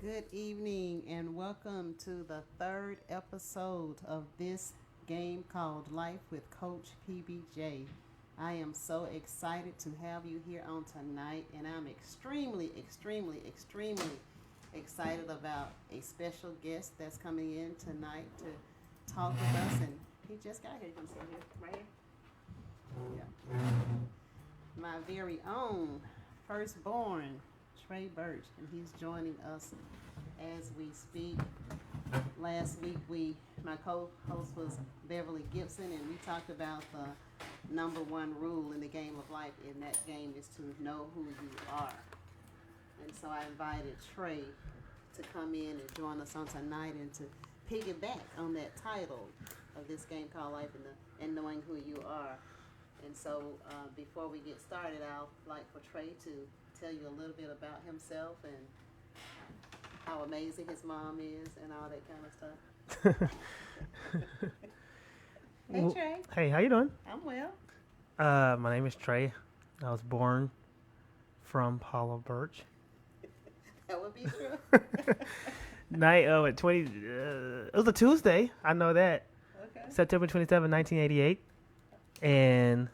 Good evening and welcome to the third episode of this game called Life with Coach PBJ. I am so excited to have you here on tonight, and I'm extremely excited about a special guest that's coming in tonight to talk with us. And he just got here. You can see here, right here. Yeah. My very own firstborn, Trey Burch, and he's joining us as we speak. Last week, my co-host was Beverly Gibson, and we talked about the number one rule in the game of life, and that game is to know who you are. And so I invited Trey to come in and join us on tonight and to piggyback on that title of this game called Life and knowing who you are. And so before we get started, I'd like for Trey to tell you a little bit about himself and how amazing his mom is and all that kind of stuff. Hey, Trey. Hey, how you doing? I'm well. My name is Trey. I was born from Paula Burch. That would be true. Night at 20. It was a Tuesday. I know that. Okay. September 27, 1988. And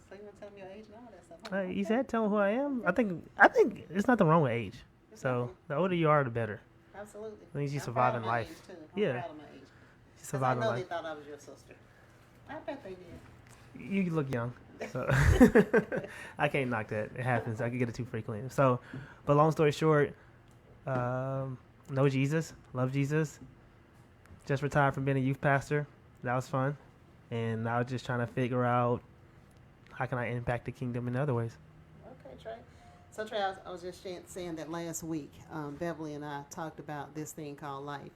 So you want to tell me your age and all that stuff? Huh? you said tell me who I am. I think there's nothing wrong with age. So the older you are, the better. Absolutely. At least you I'm survive proud in of my life. age, too. Yeah. I'm proud of my age. You 'Cause survive I in know life. they thought I was your sister. I bet they did. You look young. So I can't knock that. It happens. I can get it too frequently. So, but long story short, know Jesus, love Jesus. Just retired from being a youth pastor. That was fun. And I was just trying to figure out how can I impact the kingdom in other ways. Okay, Trey. So, Trey, I was just saying that last week, Beverly and I talked about this thing called life.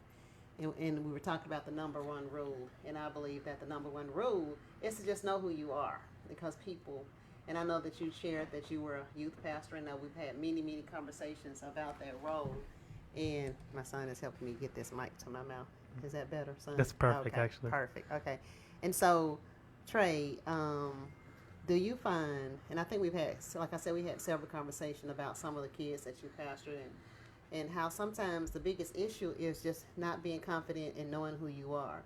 And we were talking about the number one rule. And I believe that the number one rule is to just know who you are. Because people, and I know that you shared that you were a youth pastor, and now we've had many conversations about that role. And my son is helping me get this mic to my mouth. Is that better, son? That's perfect, okay, actually. Perfect, okay. And so, Trey, do you find, and I think we've had, so like I said, we had several conversations about some of the kids that you pastored and how sometimes the biggest issue is just not being confident in knowing who you are.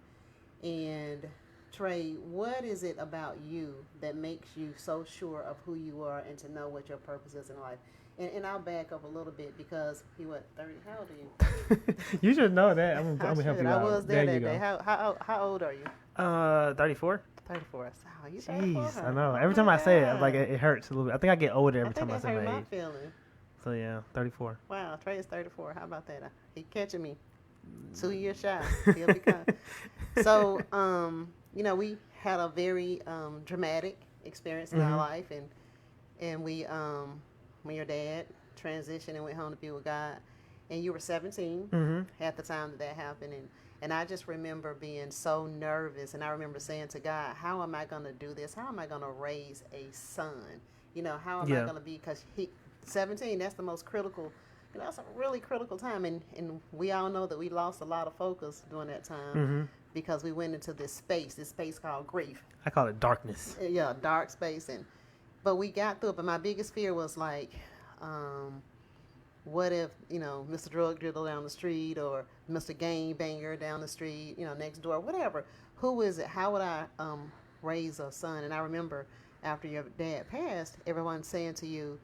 And Trey, what is it about you that makes you so sure of who you are and to know what your purpose is in life? And I'll back up a little bit because he what 30? How old are you? You should know that. I'm gonna help you I out. was there that you day. go. How old are you? 34. 34. Oh, you 34? Jeez, I know. Every time I say it, like it hurts a little bit. I think I get older every time I say hurt my my age. feelings. So yeah, 34. Wow, Trey is 34. How about that? He catching me 2 years shy. He'll be kind. So, we had a very dramatic experience in our life, and we, when your dad transitioned and went home to be with God, and you were 17 at the time that happened, and I just remember being so nervous, and I remember saying to God, how am I going to do this? How am I going to raise a son? How am I going to be, because 17, that's the most critical, that's a really critical time, and we all know that we lost a lot of focus during that time because we went into this space called grief. I call it darkness. Yeah, dark space, but we got through it. But my biggest fear was like, what if, Mr. Drug Dealer down the street or Mr. Gang Banger down the street, next door, whatever. Who is it? How would I raise a son? And I remember after your dad passed, everyone saying to you,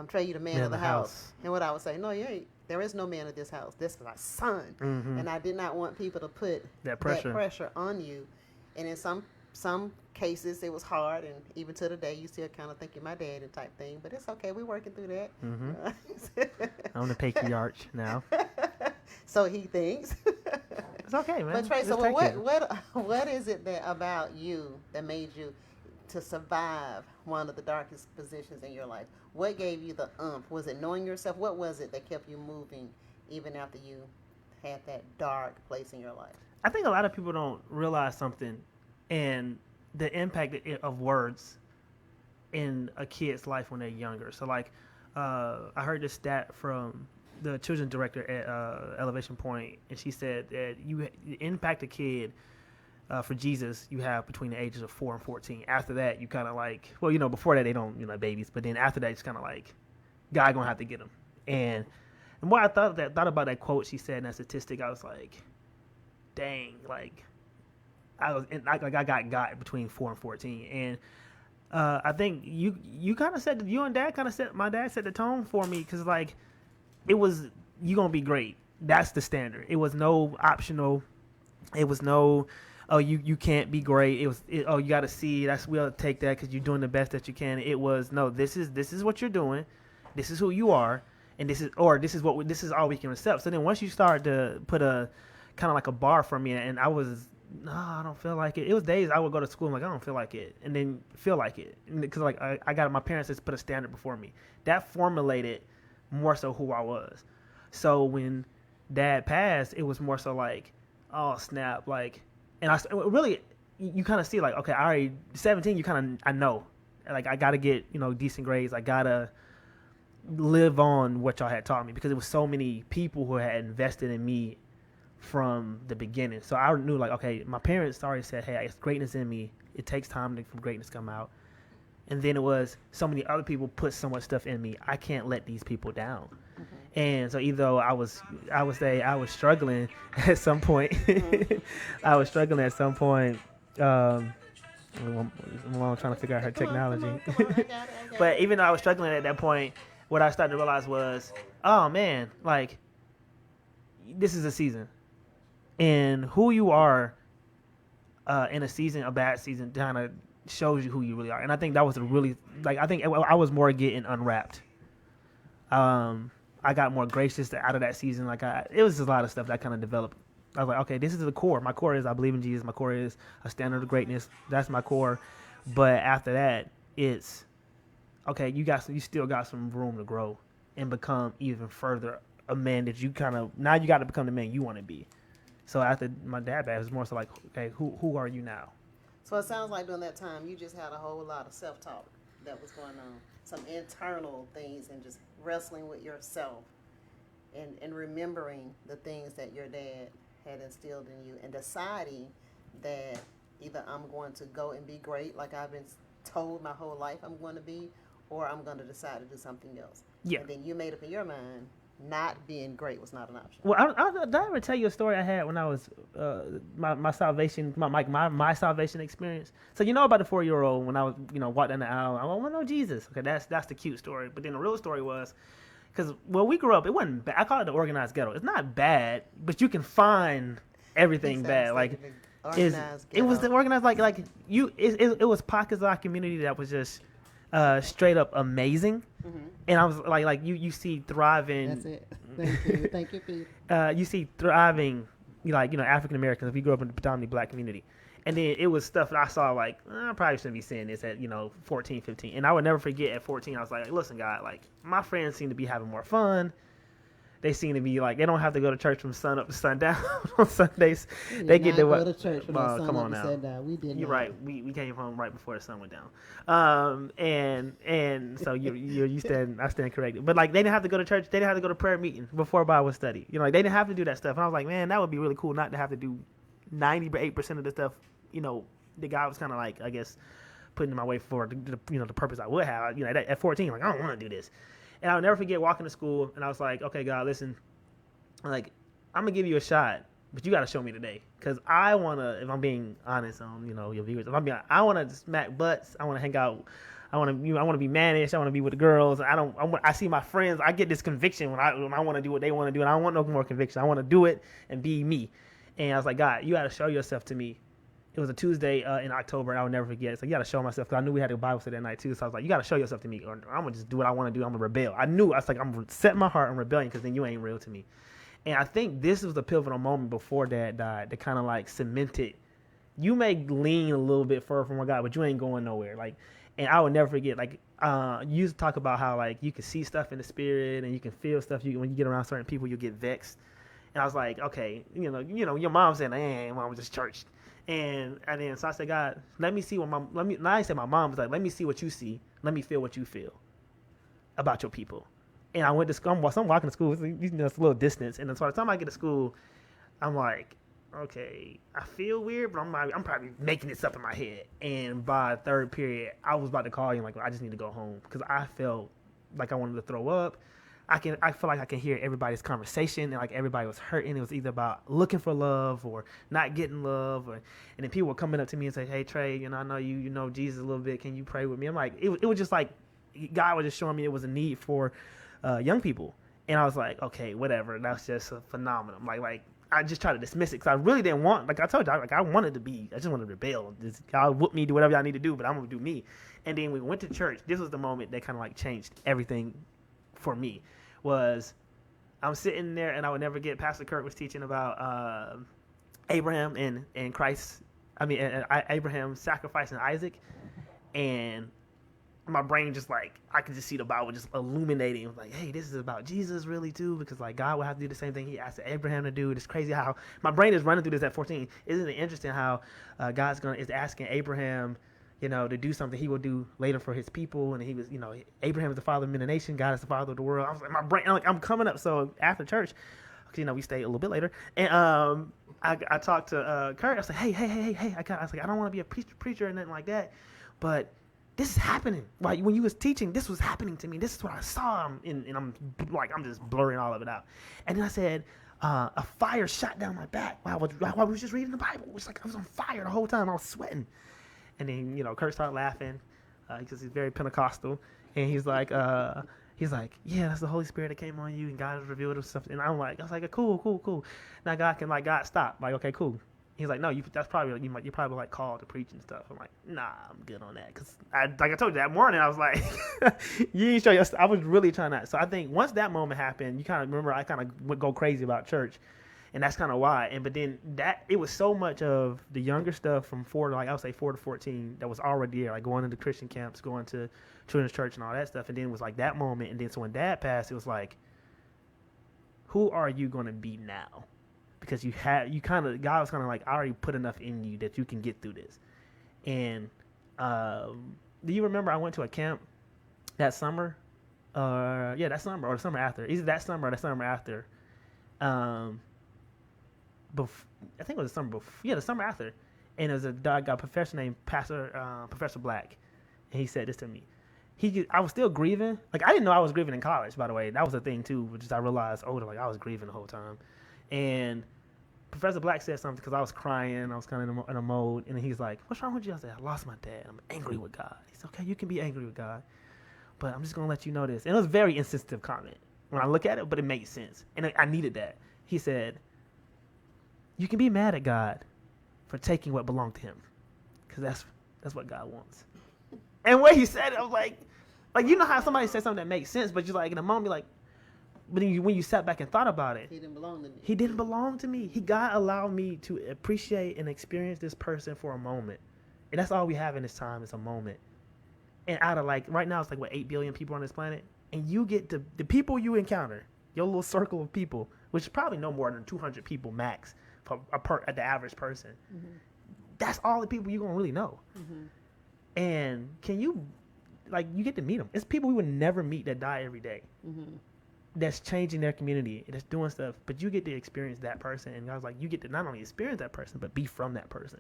Trey, you the man of the house. And what I would say, no, you ain't. There is no man of this house. This is my son. And I did not want people to put that pressure on you. And in some cases, it was hard. And even to the day, you still kind of think you're my daddy type thing. But it's okay. We're working through that. I'm the patriarch now. So he thinks. It's okay, man. But Trey, so what is it that about you that made you to survive one of the darkest positions in your life? What gave you the Was it knowing yourself? What was it that kept you moving even after you had that dark place in your life? I think a lot of people don't realize something and the impact of words in a kid's life when they're younger. So like I heard this stat from the children's director at Elevation Point, and she said that you impact a kid for Jesus, you have between the ages of 4 and 14. After that, you kind of like, before that they don't, babies. But then after that, it's kind of like, God gonna have to get them. And the more I thought about that quote she said and that statistic, I was like, dang, like I got between 4 and 14, and I think you kind of said, you and Dad kind of set, my dad set the tone for me, because like it was, you gonna be great. That's the standard. It was no optional. It was no, oh, you can't be great. It was, oh, you got to see. We'll take that because you're doing the best that you can. It was, no, this is what you're doing. This is who you are, and this is all we can accept. So then once you start to put a kind of like a bar for me, and I was, no, I don't feel like it. It was days I would go to school and like, I don't feel like it, and then feel like it, because like I got, my parents just put a standard before me that formulated more so who I was. So when Dad passed, it was more so like, oh snap, like, and I really, you kind of see like, okay, I already 17, you kind of, I know, like I gotta get, decent grades, I gotta live on what y'all had taught me, because it was so many people who had invested in me from the beginning. So I knew like, okay, my parents already said, hey, it's greatness in me, it takes time for greatness to come out. And then it was so many other people put so much stuff in me, I can't let these people down. Mm-hmm. And so even though I was struggling at some point, mm-hmm. I was struggling at some point. I'm trying to figure out her technology. Come on, I got it. But even though I was struggling at that point, what I started to realize was, oh man, like this is a season, and who you are in a season, a bad season, kind of shows you who you really are. And I think that was a really, like, I think I was more getting unwrapped. I got more gracious out of that season. Like it was just a lot of stuff that kind of developed. I was like, okay, this is the core. My core is I believe in Jesus. My core is a standard of greatness. That's my core. But after that, it's okay. You still got some room to grow and become even further a man that you now you got to become the man you want to be. So after my dad died, it was more so like, okay, who are you now? So it sounds like during that time you just had a whole lot of self-talk that was going on, some internal things, and just wrestling with yourself and remembering the things that your dad had instilled in you, and deciding that either I'm going to go and be great like I've been told my whole life I'm going to be, or I'm going to decide to do something else. Yeah. And then you made up in your mind not being great was not an option. Well, did I ever tell you a story I had when I was my salvation, my salvation experience? So you know about the 4-year-old when I was walked down the aisle, I want to know Jesus. Okay, that's the cute story. But then the real story was, because we grew up, it wasn't bad. I call it the organized ghetto. It's not bad, but you can find everything bad. Like it was the organized, like you. It was pockets of our community that was just straight up amazing. Mm-hmm. And I was like you see thriving. That's it. Thank you, Pete. You see thriving, African Americans. We grew up in the predominantly black community, and then it was stuff that I saw like, I probably shouldn't be saying this at 14, 15. And I would never forget at 14, I was like, listen, God, like my friends seem to be having more fun. They seem to be like, they don't have to go to church from sun up to sundown on Sundays. They get to go to church from sun come up on to now. sundown. We did. You're right. We came home right before the sun went down. And so you stand, I stand corrected. But like they didn't have to go to church. They didn't have to go to prayer meeting before Bible study. Like they didn't have to do that stuff. And I was like, man, that would be really cool not to have to do 98% of the stuff. The guy was kind of like, I guess, putting in my way for the purpose I would have. At 14, like I don't want to do this. And I'll never forget walking to school, and I was like, okay, God, listen, like, I'm going to give you a shot, but you got to show me today. Because I want to, if I'm being honest on, your viewers, I want to smack butts. I want to hang out. I want to be mannish. I want to be with the girls. I see my friends. I get this conviction when I want to do what they want to do, and I don't want no more conviction. I want to do it and be me. And I was like, God, you got to show yourself to me. It was a Tuesday in October, and I would never forget it. So you got to show myself, because I knew we had a Bible study that night too. So I was like, you got to show yourself to me, or I'm going to just do what I want to do. I'm going to rebel. I was like, I'm going to set my heart on rebellion, because then you ain't real to me. And I think this was the pivotal moment before Dad died that kind of like cemented, you may lean a little bit further from God, but you ain't going nowhere. Like, and I would never forget, like, you used to talk about how like you can see stuff in the spirit and you can feel stuff. When you get around certain people, you get vexed. And I was like, okay, your mom said, mom was just church. And then so I said, God, let me see what I said my mom was like, let me see what you see. Let me feel what you feel about your people. And I went to school. I'm walking to school. It's a little distance. And then so by the time I get to school, I'm like, okay, I feel weird, but I'm probably making this up in my head. And by third period, I was about to call you. Like, I just need to go home, because I felt like I wanted to throw up. I feel like I can hear everybody's conversation, and like everybody was hurting. It was either about looking for love or not getting love, and then people were coming up to me and say, "Hey Trey, I know you know Jesus a little bit. Can you pray with me?" I'm like, it was just like God was just showing me it was a need for young people, and I was like, okay, whatever. That's just a phenomenon. Like I just tried to dismiss it because I really didn't want. Like I told you, I just wanted to rebel. Y'all whoop me, do whatever y'all need to do, but I'm gonna do me. And then we went to church. This was the moment that kind of like changed everything for me. Was I'm sitting there and I would never get. Pastor Kurt was teaching about Abraham and Christ. I mean, Abraham sacrificing Isaac, and my brain just like I could just see the Bible just illuminating. It was like, hey, this is about Jesus really too, because like God would have to do the same thing He asked Abraham to do. It's crazy how my brain is running through this at 14. Isn't it interesting how God's is asking Abraham, to do something He will do later for His people, and He was, Abraham is the father of many nations, God is the father of the world. I was like, my brain, I'm coming up. So after church, we stayed a little bit later, and I talked to Kurt. I was like, hey, I was like, I don't want to be a preacher or nothing like that, but this is happening. Like when you was teaching, this was happening to me. This is what I saw, and I'm just blurring all of it out. And then I said, a fire shot down my back while I was just reading the Bible. It was like I was on fire the whole time. I was sweating. And then Kurt started laughing because he's very Pentecostal, and he's like, yeah, that's the Holy Spirit that came on you, and God has revealed something. And I was like, cool. Now God stop. Like, okay, cool. He's like, no, that's probably you're probably like called to preach and stuff. I'm like, nah, I'm good on that, because I told you that morning, I was like, you ain't sure. I was really trying to. So I think once that moment happened, you kind of remember I kind of would go crazy about church. And that's kind of why. But then it was so much of the younger stuff from 4 to 14 that was already there, like going into Christian camps, going to children's church and all that stuff. And then it was like that moment. And then so when Dad passed, it was like, who are you going to be now? Because God was kind of like, I already put enough in you that you can get through this. And do you remember I went to a camp that summer? That summer or the summer after. Either that summer or the summer after. I think it was the summer before. Yeah, the summer after. And there was a professor named Professor Black. And he said this to me. I was still grieving. Like, I didn't know I was grieving in college, by the way. That was a thing, too, which is I realized older, like, I was grieving the whole time. And Professor Black said something because I was crying. I was kind of in a mode. And he's like, what's wrong with you? I said, I lost my dad. I'm angry with God. He said, okay, you can be angry with God, but I'm just going to let you know this. And it was a very insensitive comment when I look at it, but it made sense. And I needed that. He said, you can be mad at God for taking what belonged to Him, because that's what God wants. And when he said it, I was like how somebody said something that makes sense, but you're like in a moment, you're like, but then when you sat back and thought about it, He didn't belong to me. He didn't belong to me. God allowed me to appreciate and experience this person for a moment, and that's all we have in this time is a moment. And out of right now, it's 8 billion people on this planet, and you get the people you encounter, your little circle of people, which is probably no more than 200 people max. The average person, that's all the people you're gonna really know. And can you get to meet them? It's people we would never meet that die every day. That's changing their community, that's doing stuff, but you get to experience that person. And I was like, you get to not only experience that person but be from that person.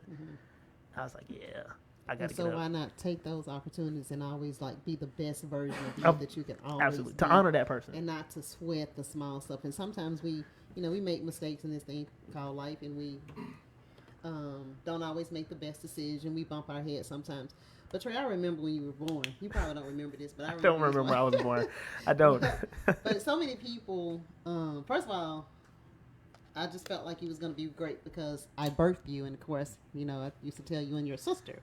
I was like, yeah, I got to. So why not take those opportunities and always be the best version of you that you can always absolutely be, to honor that person and not to sweat the small stuff. And sometimes we make mistakes in this thing called life, and we don't always make the best decision. We bump our head sometimes. But Trey, I remember when you were born. You probably don't remember this, but I don't remember I was born. I don't. But so many people. First of all, I just felt like you was going to be great because I birthed you, and of course, I used to tell you and your sister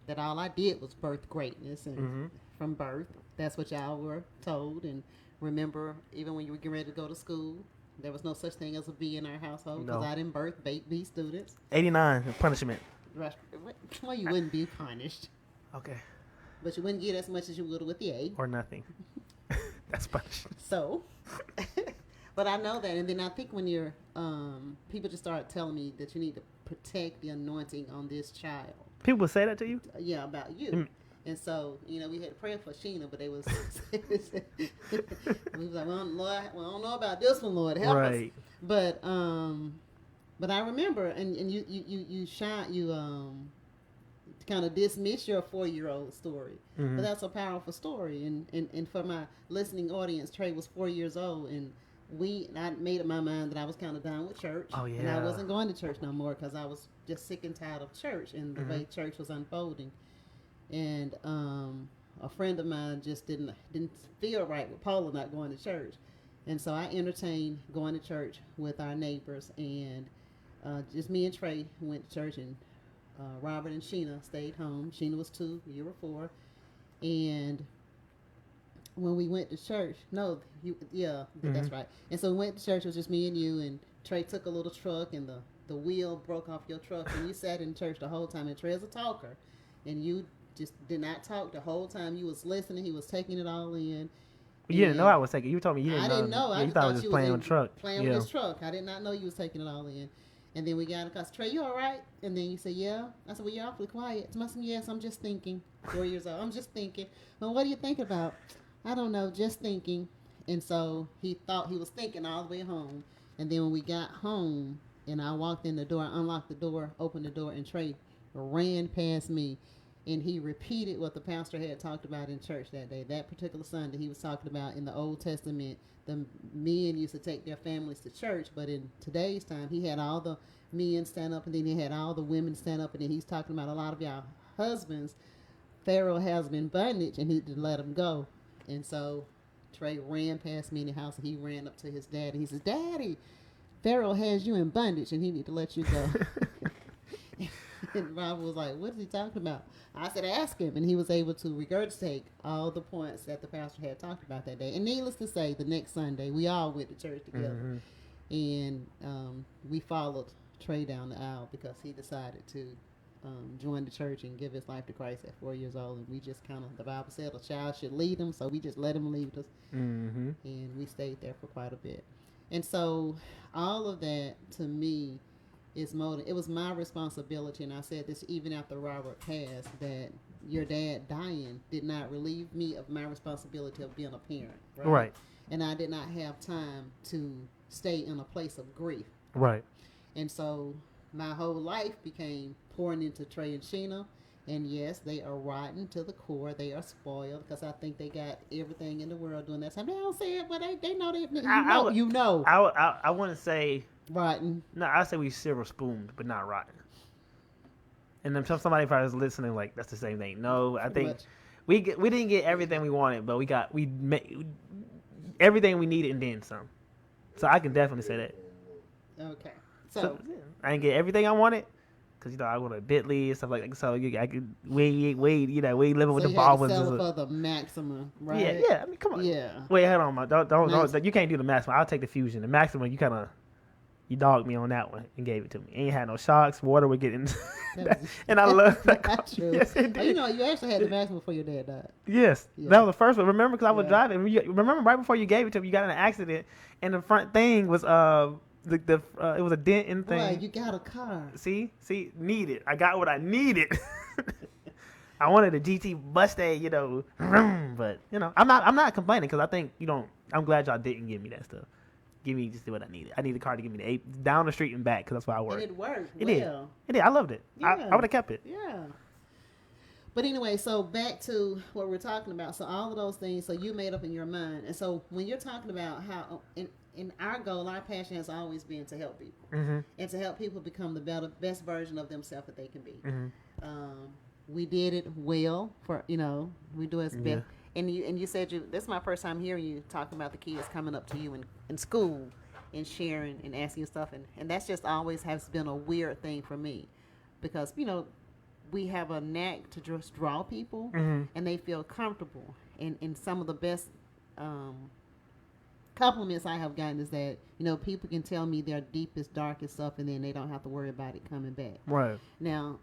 that all I did was birth greatness, and from birth, that's what y'all were told. And remember, even when you were getting ready to go to school, there was no such thing as a B in our household because I didn't birth B students. 89 punishment. Well, you wouldn't be punished. Okay. But you wouldn't get as much as you would with the A. Or nothing. That's punishment. So, but I know that. And then I think when you're, people just started telling me that you need to protect the anointing on this child. People say that to you? Yeah, about you. And so, we had to pray for Sheena, but they was, we was like, well, Lord, I don't know about this one, Lord, help us. But I remember, and you shine, you kind of dismiss your 4-year-old story. Mm-hmm. But that's a powerful story. And for my listening audience, Trey was 4 years old, and I made up my mind that I was kind of done with church. Oh, yeah. And I wasn't going to church no more because I was just sick and tired of church and the way church was unfolding. And a friend of mine just didn't feel right with Paula not going to church. And so I entertained going to church with our neighbors, and just me and Trey went to church, and Robert and Sheena stayed home. Sheena was 2, you were 4. And when we went to church, that's right. And so we went to church, it was just me and you, and Trey took a little truck, and the wheel broke off your truck, and you sat in church the whole time. And Trey's a talker, and you just did not talk the whole time. You was listening, he was taking it all in. You didn't know I was taking. You told me you didn't know. I didn't know. Yeah, I you thought I was just playing with on the truck. Playing with his truck. I did not know you was taking it all in. And then we got in the car. Trey, you all right? And then you said, yeah. I said, well, you're awfully quiet. I said, yes, I'm just thinking. 4 years old. I'm just thinking. Well, what do you think about? I don't know, just thinking. And so he thought he was thinking all the way home. And then when we got home and I walked in the door, unlocked the door, opened the door, and Trey ran past me. And he repeated what the pastor had talked about in church that day. That particular Sunday, he was talking about in the Old Testament, the men used to take their families to church. But in today's time, he had all the men stand up, and then he had all the women stand up. And then he's talking about a lot of y'all husbands, Pharaoh has been bondage, and he didn't let him go. And so Trey ran past me in the house, and he ran up to his daddy. He says, Daddy, Pharaoh has you in bondage, and he need to let you go. And Robert was like, what is he talking about? I said, ask him. And he was able to regurgitate all the points that the pastor had talked about that day. And needless to say, the next Sunday, we all went to church together. And we followed Trey down the aisle because he decided to join the church and give his life to Christ at 4 years old. And we just kind of, the Bible said a child should lead him, so we just let him lead us. And we stayed there for quite a bit. And so all of that, to me, it was my responsibility, and I said this even after Robert passed, that your dad dying did not relieve me of my responsibility of being a parent. Right. And I did not have time to stay in a place of grief. Right. And so my whole life became pouring into Trey and Sheena. And yes, they are rotten to the core. They are spoiled because I think they got everything in the world during that time. They don't say it, but they know they. You know. I wouldn't say rotten. No, I say we silver spooned, but not rotten. And then somebody probably was listening like that's the same thing. No, I think we didn't get everything we wanted, but we made everything we needed and then some. So I can definitely say that. Okay. So yeah, I didn't get everything I wanted. Cause I want a Bentley and stuff like that, so I could we living with the ball was sell it for the maximum, right? Yeah. I mean, come on. Yeah. Wait, hold on, don't. You can't do the maximum. I'll take the Fusion. The maximum, you dogged me on that one and gave it to me. Ain't had no shocks. Water would get in, and I love that. That's true. Yes, it did. You actually had the maximum before your dad died. Yes, that was the first one. Remember, because I was driving. Remember, right before you gave it to me, you got in an accident, and the front thing was it was a dent in thing. Right, you got a car. See, needed. I got what I needed. I wanted a GT Mustang, but I'm not complaining because I think I'm glad y'all didn't give me that stuff. Give me just what I needed. I need a car to give me the 8 down the street and back because that's where I work. And it worked. It did. I loved it. Yeah. I would have kept it. Yeah. But anyway, so back to what we're talking about. So all of those things, so you made up in your mind. And so when you're talking about how, in our goal, our passion has always been to help people. And to help people become the best version of themselves that they can be. We did it well for, we do as best. And you said this is my first time hearing you talking about the kids coming up to you in school and sharing and asking you stuff. And that's just always has been a weird thing for me because, we have a knack to just draw people and they feel comfortable. And some of the best compliments I have gotten is that, people can tell me their deepest, darkest stuff and then they don't have to worry about it coming back. Right. Now,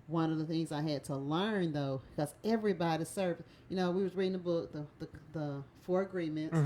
one of the things I had to learn, though, because everybody served, we was reading the book, the 4 Agreements,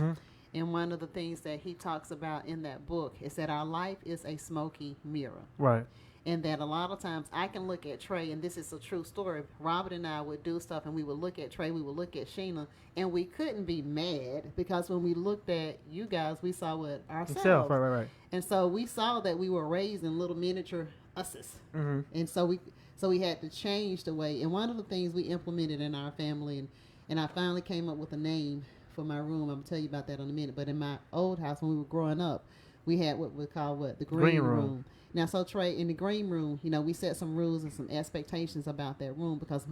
and one of the things that he talks about in that book is that our life is a smoky mirror. Right. And that a lot of times I can look at Trey, and this is a true story. Robert and I would do stuff, and we would look at Trey, we would look at Sheena, and we couldn't be mad because when we looked at you guys, we saw it ourselves. Right. And so we saw that we were raised in little miniature us's. And so So we had to change the way. And one of the things we implemented in our family, and I finally came up with a name for my room. I'm going to tell you about that in a minute. But in my old house, when we were growing up, we had what we call the green room. Now, so Trey, in the green room, we set some rules and some expectations about that room because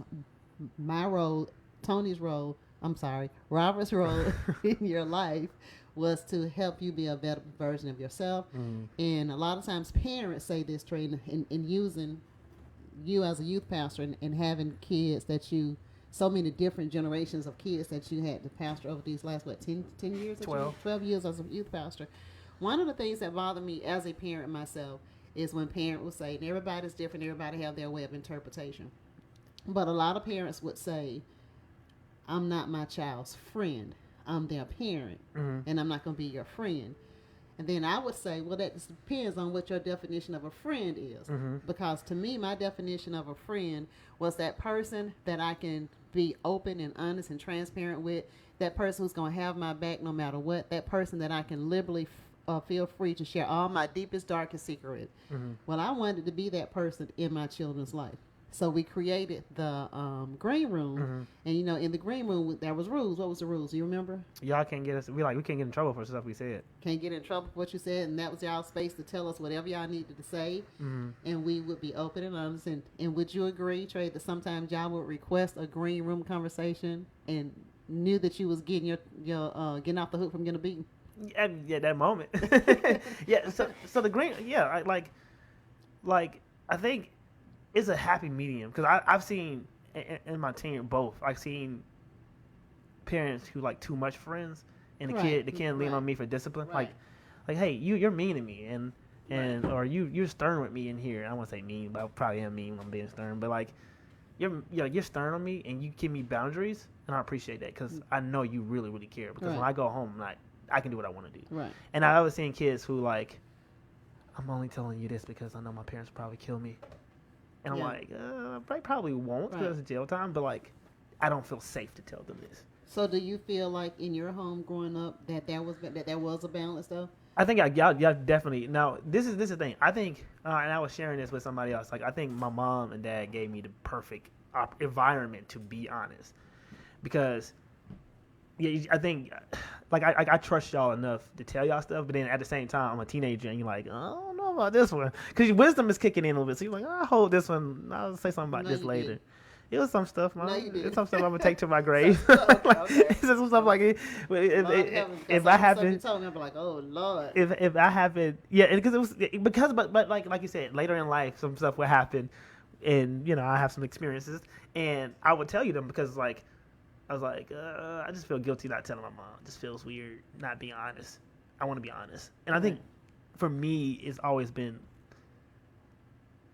my role, Tony's role, Robert's role in your life was to help you be a better version of yourself. And a lot of times parents say this, Trey, in using you as a youth pastor and having kids that you, so many different generations of kids that you had to pastor over these last, 10 years? 12 years as a youth pastor. One of the things that bothered me as a parent myself is when parents would say, and everybody's different, everybody have their way of interpretation. But a lot of parents would say, I'm not my child's friend. I'm their parent, and I'm not going to be your friend. And then I would say, well, that just depends on what your definition of a friend is. Because to me, my definition of a friend was that person that I can be open and honest and transparent with, that person who's going to have my back no matter what, that person that I can liberally feel free to share all my deepest, darkest secrets. Well, I wanted to be that person in my children's life. So we created the green room, and in the green room there was rules. What was the rules? Do you remember? Y'all can't get us. We can't get in trouble for stuff we said. Can't get in trouble for what you said, and that was y'all space to tell us whatever y'all needed to say, and we would be open and honest. And would you agree, Trey, that sometimes y'all would request a green room conversation and knew that you was getting your getting off the hook from getting beaten? Yeah, that moment. Yeah. So the green. Yeah, like I think. It's a happy medium because I've seen in my tenure both. I've seen parents who like too much friends, and the kid lean on me for discipline. Like hey, you're mean to me, and or you're stern with me in here. I won't say mean, but I probably am mean when I'm being stern. But like you're stern on me, and you give me boundaries, and I appreciate that because I know you really really care. Because when I go home, I can do what I want to do. Right. And I was seeing kids who like, I'm only telling you this because I know my parents will probably kill me. And I'm like, I probably won't because it's jail time, but like, I don't feel safe to tell them this. So do you feel like in your home growing up that there was a balance though? I think y'all definitely. Now this is the thing. I think, and I was sharing this with somebody else. Like I think my mom and dad gave me the perfect environment to be honest, because I think like I trust y'all enough to tell y'all stuff, but then at the same time I'm a teenager and you're like, I don't know about this one because your wisdom is kicking in a little bit. So you're like, I'll hold this one. I'll say something about this later. Did. It was some stuff, man. It's some stuff I'm gonna take to my grave. It's some stuff like if I haven't, you told me, I'd be like, oh Lord. If I haven't, because it was but like you said, later in life, some stuff will happen, and I have some experiences, and I would tell you them because like. I was like, I just feel guilty not telling my mom. It just feels weird not being honest. I want to be honest. And I think for me, it's always been,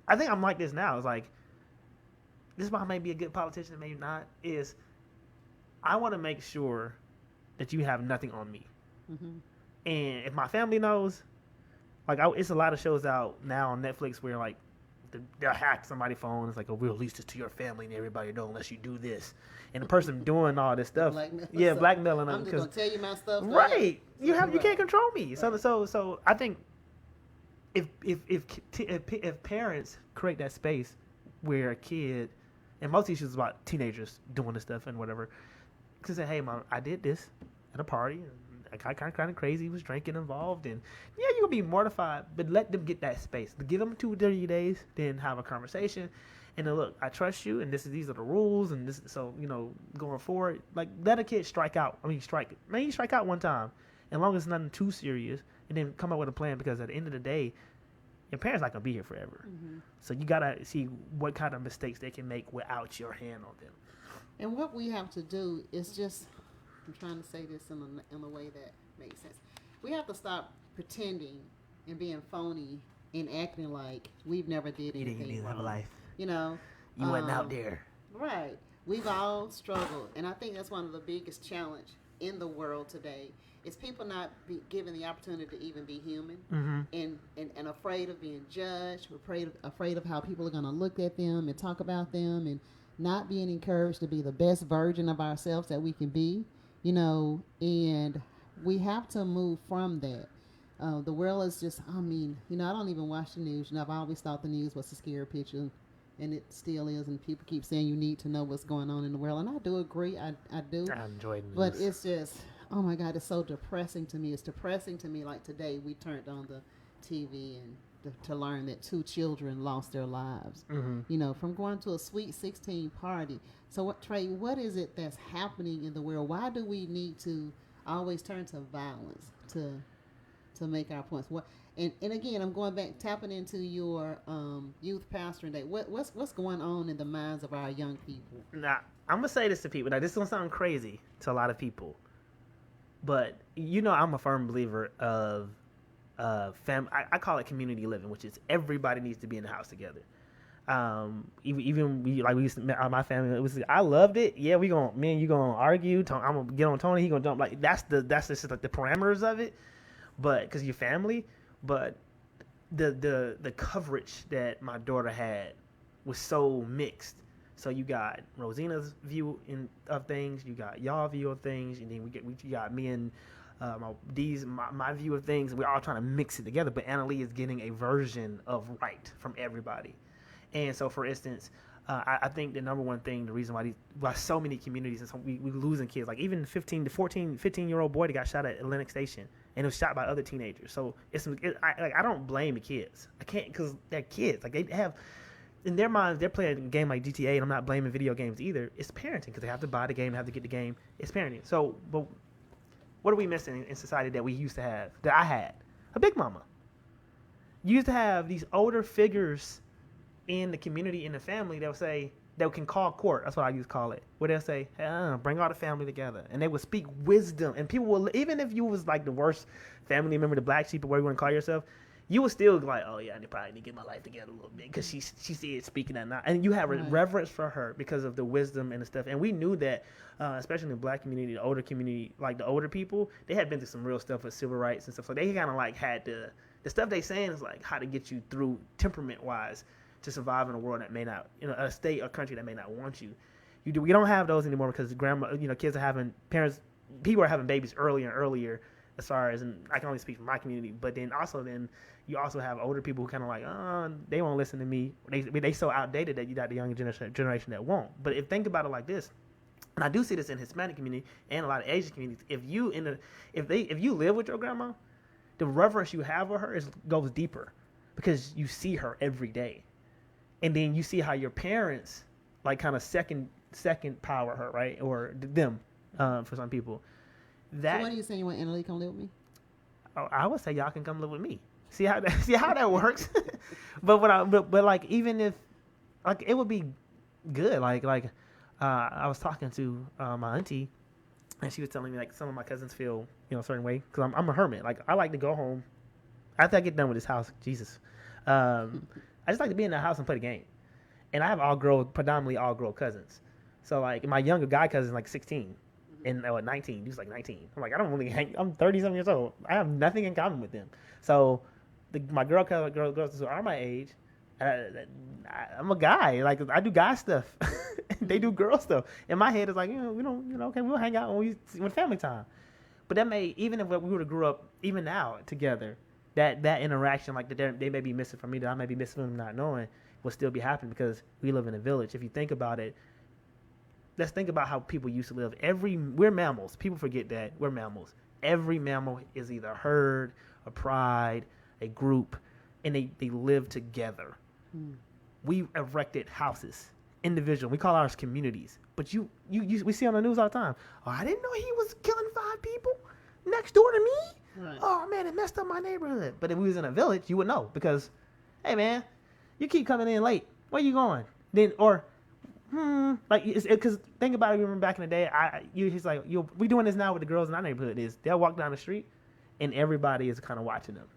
I think I'm like this now. It's like, this is why I may be a good politician, maybe not, is I want to make sure that you have nothing on me. And if my family knows, like it's a lot of shows out now on Netflix where like, they'll hack somebody's phone. It's like, oh, we'll release this to your family and everybody know unless you do this. And the person doing all this stuff, blackmailing them. I'm just gonna tell you my stuff. Right, you can't control me. Right. So I think if parents create that space where a kid, and most issues is about teenagers doing this stuff and whatever, because say, hey, mom, I did this at a party. And I got kind of crazy, was drinking involved, and you're gonna be mortified, but let them get that space. Give them 2 to 30 days, then have a conversation, and then look, I trust you, and these are the rules, and this, so going forward, like let a kid strike out. I mean, strike out one time, as long as it's nothing too serious, and then come up with a plan because at the end of the day, your parents not gonna be here forever, so you gotta see what kind of mistakes they can make without your hand on them. And what we have to do is just. I'm trying to say this in a way that makes sense. We have to stop pretending and being phony and acting like we've never did anything wrong. You didn't have a life. You wasn't out there. Right. We've all struggled. And I think that's one of the biggest challenge in the world today is people not given the opportunity to even be human and afraid of being judged, afraid of how people are going to look at them and talk about them and not being encouraged to be the best version of ourselves that we can be. And we have to move from that. The world is just, I don't even watch the news. I've always thought the news was a scary picture and it still is. And people keep saying you need to know what's going on in the world, and I do agree. I do. I enjoy news. But it's just, oh my God, it's so depressing to me. It's depressing to me. Like today, we turned on the TV and to learn that 2 children lost their lives. You know, from going to a Sweet 16 party. So, Trey, what is it that's happening in the world? Why do we need to always turn to violence to make our points? What? And again, I'm going back, tapping into your youth pastoring day. What's going on in the minds of our young people? Now, I'm gonna say this to people. Now, this is gonna sound crazy to a lot of people, but you know, I'm a firm believer of I call it community living, which is everybody needs to be in the house together. Even we used to, my family, it was, I loved it. Yeah, me and you gonna argue. I'm gonna get on Tony. He gonna jump. Like that's just like the parameters of it. But because you're family, but the coverage that my daughter had was so mixed. So you got Rosina's view of things, you got y'all view of things, and then you got me and my view of things, and we're all trying to mix it together. But Annalie is getting a version of right from everybody. And so, for instance, I think the number one thing, the reason why so many communities, and so we losing kids, like even 15-year-old boy that got shot at Atlantic Station, and was shot by other teenagers. So I don't blame the kids. I can't, because they're kids. Like they have, in their minds, they're playing a game like GTA, and I'm not blaming video games either. It's parenting, because they have to buy the game, they have to get the game. It's parenting. So, but what are we missing in society that we used to have, that I had? A big mama. You used to have these older figures in the community, in the family, that can call court. That's what I used to call it. Where they'll say, hey, bring all the family together. And they would speak wisdom. And people will, even if you was like the worst family member, the black sheep, or whatever you want to call yourself, you would still be like, oh yeah, I probably need to get my life together a little bit, because she said speaking that now. And you have reverence for her because of the wisdom and the stuff. And we knew that, especially in the black community, the older community, like the older people, they had been through some real stuff with civil rights and stuff. So they kind of like had the stuff they saying is like how to get you through temperament wise to survive in a world that may not, a state or country that may not want you. We don't have those anymore, because kids are having, people are having babies earlier and earlier, as far as, and I can only speak for my community, but then you also have older people who kind of like, they won't listen to me. They so outdated that you got the younger generation that won't. But think about it like this, and I do see this in Hispanic community and a lot of Asian communities. If you live with your grandma, the reverence you have for her goes deeper, because you see her every day. And then you see how your parents, like, kind of second power her, right? Or them, for some people. So what are you saying? You want Annalie to come live with me? Oh, I would say y'all can come live with me. See how that works. but like, even if, like, it would be good. Like I was talking to my auntie, and she was telling me, like, some of my cousins feel a certain way, because I'm a hermit. Like, I like to go home after I get done with this house. Jesus. I just like to be in the house and play the game. And I have predominantly all girl cousins. So, like, my younger guy cousin, like 16 and 19. He's like 19. I'm like, I don't really hang. I'm 37 years old. I have nothing in common with them. So, my girls who are my age, I'm a guy. Like, I do guy stuff. They do girl stuff. In my head, it's like, okay, we'll hang out when family time. But that even if we were to grow up, even now, together, that interaction, like, they may be missing from me, that I may be missing from them not knowing, will still be happening, because we live in a village. If you think about it, let's think about how people used to live. We're mammals. People forget that we're mammals. Every mammal is either a herd, a pride, a group, and they live together. We erected houses, individual. We call ours communities. But we see on the news all the time, oh, I didn't know he was killing 5 people next door to me. Right. Oh man, it messed up my neighborhood. But if we was in a village, you would know, because, hey man, you keep coming in late. Where you going? Then like, because think about it. Remember back in the day, he's like, we doing this now with the girls in our neighborhood. They'll walk down the street, and everybody is kind of watching them,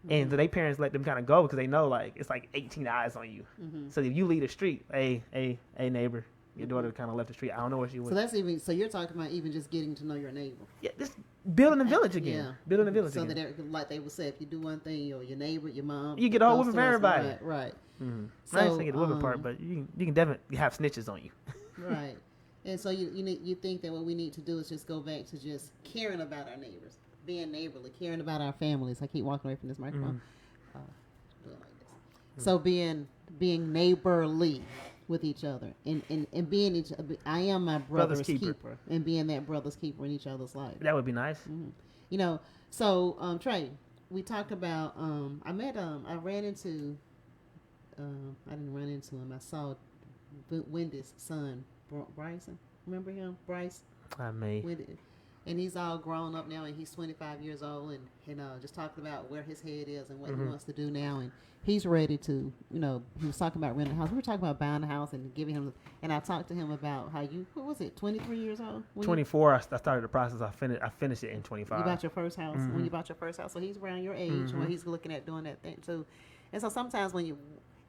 and so their parents let them kind of go, because they know, like, it's like 18 eyes on you. So if you leave the street, hey neighbor, your daughter kind of left the street. I don't know where she went. So you're talking about even just getting to know your neighbor. Yeah, this building a village again. Yeah. Building a village so again. So that, like they would say, if you do one thing, your neighbor, your mom, you get all whooping for everybody. Right. Mm-hmm. So, I ain't saying the whooping part, but you can definitely have snitches on you. Right. And so you think that what we need to do is just go back to just caring about our neighbors, being neighborly, caring about our families. I keep walking away from this microphone. Do it like this. So being being neighborly with each other and being I am my brother's keeper and being that brother's keeper in each other's life. That would be nice. Mm-hmm. You know, so Trey, we talked about I ran into I didn't run into him. I saw Wendy's son, Bryson. Remember him, Bryce? I may. And he's all grown up now, and he's 25 years old, and just talking about where his head is and what he wants to do now, and he's ready to, he was talking about renting a house. We were talking about buying a house and giving him, and I talked to him about how what was it, 23 years old? 24. I started the process. I finished it in 25. You bought your first house when you bought your first house, so he's around your age when he's looking at doing that thing too. And so sometimes when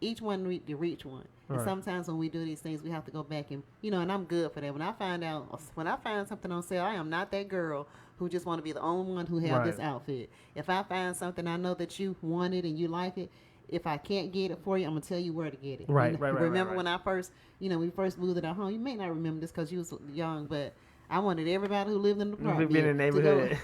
each one reach one. And sometimes when we do these things, we have to go back and, and I'm good for that. When I find something on sale, I am not that girl who just want to be the only one who have this outfit. If I find something I know that you want it and you like it, if I can't get it for you, I'm going to tell you where to get it. Right. Remember when I first, we first moved in our home, you may not remember this because you was young, but I wanted everybody who lived in the apartment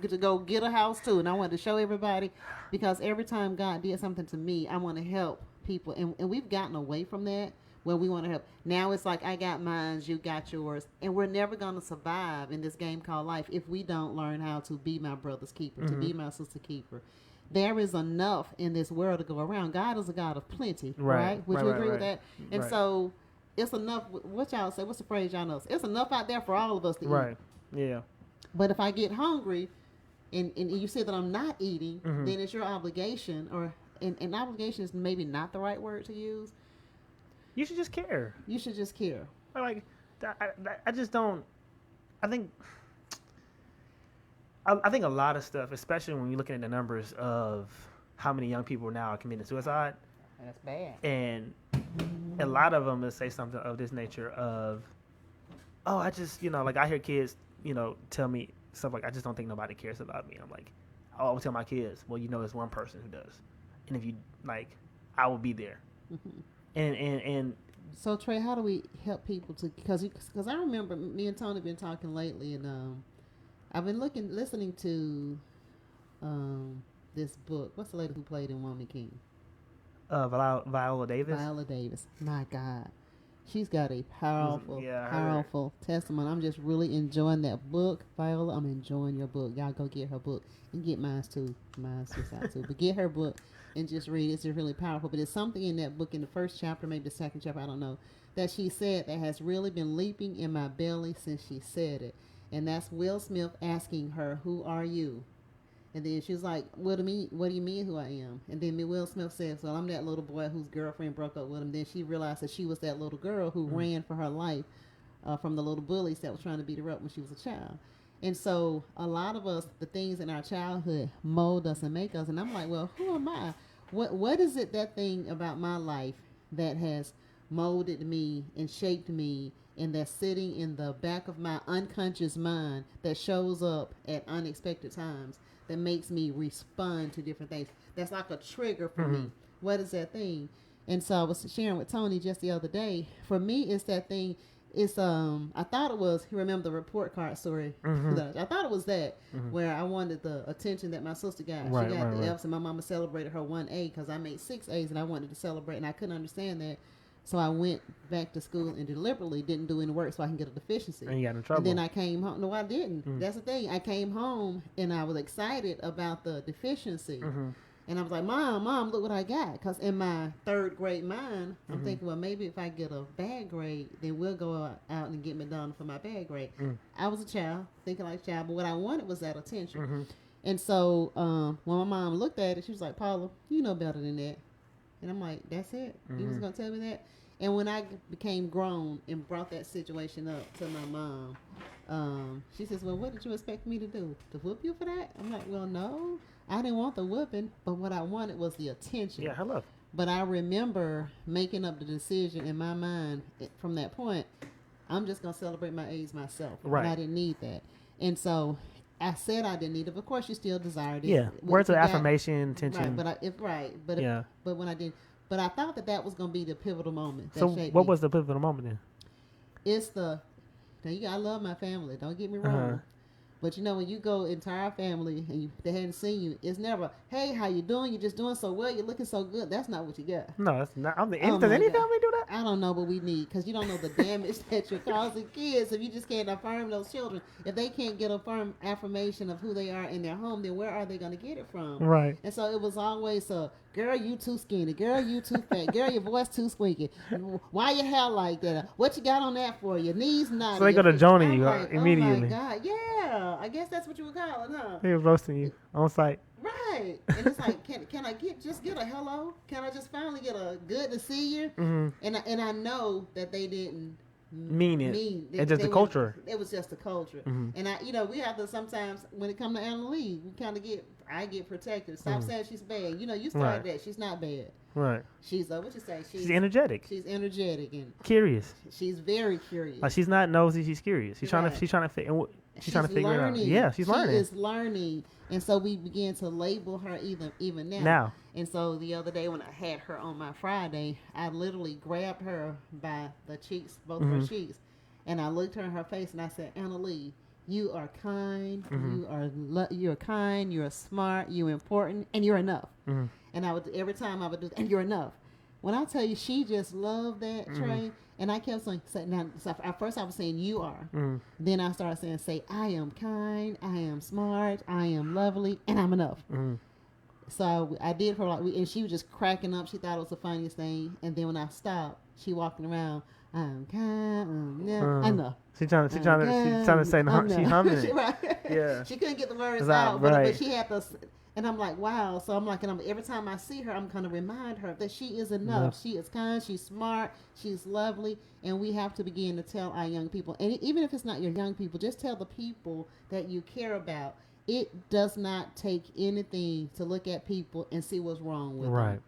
to go get a house too. And I wanted to show everybody, because every time God did something to me, I want to help people. And we've gotten away from that where we want to help. Now it's like, I got mine, you got yours. And we're never going to survive in this game called life if we don't learn how to be my brother's keeper, to be my sister's keeper. There is enough in this world to go around. God is a God of plenty, right? Would you agree with that? And so it's enough. What y'all say? What's the phrase y'all know? It's enough out there for all of us to eat. Right. Yeah. But if I get hungry and you say that I'm not eating, then it's your obligation, and obligation is maybe not the right word to use. You should just care. You should just care. Like, I just don't. I think a lot of stuff, especially when you're looking at the numbers of how many young people now are committing suicide. And that's bad. And a lot of them will say something of this nature of, oh, I just, like I hear kids, tell me stuff like, I just don't think nobody cares about me. I'm like, I always tell my kids, well, there's one person who does. And if you, I will be there. And so, Trey, how do we help people to, because I remember me and Tony been talking lately, and I've been listening to this book. What's the lady who played in Woman King? Viola Davis. Viola Davis. My God. She's got a powerful testimony. I'm just really enjoying that book. Viola, I'm enjoying your book. Y'all go get her book and get mine too. Mine's just out too. But get her book and just read it. It's just really powerful. But there's something in that book, in the first chapter, maybe the second chapter, I don't know, that she said that has really been leaping in my belly since she said it. And that's Will Smith asking her, "Who are you?" And then she was like, what do you mean who I am? And then Will Smith says, well, I'm that little boy whose girlfriend broke up with him. Then she realized that she was that little girl who ran for her life from the little bullies that was trying to beat her up when she was a child. And so a lot of us, the things in our childhood mold us and make us. And I'm like, well, who am I? What is it, that thing about my life that has molded me and shaped me, and that's sitting in the back of my unconscious mind that shows up at unexpected times, that makes me respond to different things? That's like a trigger for me. What is that thing? And so I was sharing with Tony just the other day. For me, it's that thing. It's I thought it was, you remember the report card story? I thought it was that where I wanted the attention that my sister got. She got the F's, and my mama celebrated her 1A because I made 6 A's, and I wanted to celebrate, and I couldn't understand that. So I went back to school and deliberately didn't do any work so I can get a deficiency. And you got in trouble. And then I came home. No, I didn't. That's the thing. I came home and I was excited about the deficiency. And I was like, Mom, look what I got. Because in my third grade mind, I'm thinking, well, maybe if I get a bad grade, then we'll go out and get McDonald's for my bad grade. I was a child, thinking like a child, but what I wanted was that attention. And so when my mom looked at it, she was like, Paula, you know better than that. And I'm like, that's it? You was going to tell me that? And when I became grown and brought that situation up to my mom, she says, well, what did you expect me to do? To whoop you for that? I'm like, well, no, I didn't want the whooping, but what I wanted was the attention. Yeah, hello. But I remember making up the decision in my mind from that point, I'm just going to celebrate my A's myself. Right. And I didn't need that. And so I said I didn't need it. Of course, you still desired it. Yeah, words of affirmation, attention. Right, but when I didn't. But I thought that was going to be the pivotal moment. So what was the pivotal moment then? It's I love my family. Don't get me wrong. But when you go into our family and they hadn't seen you, it's never, hey, how you doing? You're just doing so well. You're looking so good. That's not what you got. No, that's not. Does my any God. family do that? I don't know, but we need, because you don't know the damage that you're causing kids if you just can't affirm those children. If they can't get a firm affirmation of who they are in their home, then where are they going to get it from? Right. And so it was always girl, you too skinny. Girl, you too fat. Girl, your voice too squeaky. Why your hair like that? What you got on that for? Your knees not. So they go to Joni you like, immediately. Oh my God, yeah. I guess that's what you would call it, huh? They was roasting you on site. Right. And it's like, can I get a hello? Can I just finally get a good to see you? Mm-hmm. And I know that they didn't mean it. It's just the culture. It was just the culture. Mm-hmm. And we have to sometimes, when it comes to Anna Lee, I get protective. Stop saying she's bad. You started that. She's not bad. Right. She's what you say? She's energetic. She's energetic and curious. she's very curious. Like she's not nosy. She's curious. She's trying to figure it out. Yeah, she's learning. She is learning, and so we began to label her even now. And so the other day when I had her on my Friday, I literally grabbed her by the cheeks, both of her cheeks, and I looked her in her face and I said, Anna Lee, you are kind. You're kind. You're smart. You're important, and you're enough. Mm-hmm. And every time I would do, and you're enough. When I tell you, she just loved that, Trey. And I kept saying, so at first I was saying, you are. Then I started saying, say, I am kind, I am smart, I am lovely, and I'm enough. So I did her and she was just cracking up. She thought it was the funniest thing. And then when I stopped, she walking around, I'm kind, enough. She's trying to say, she's humming it. Right. Yeah. She couldn't get the words out, but she had the. And I'm like, wow. So I'm like, every time I see her, I'm going to remind her that she is enough. She is kind. She's smart. She's lovely. And we have to begin to tell our young people. And even if it's not your young people, just tell the people that you care about. It does not take anything to look at people and see what's wrong with them.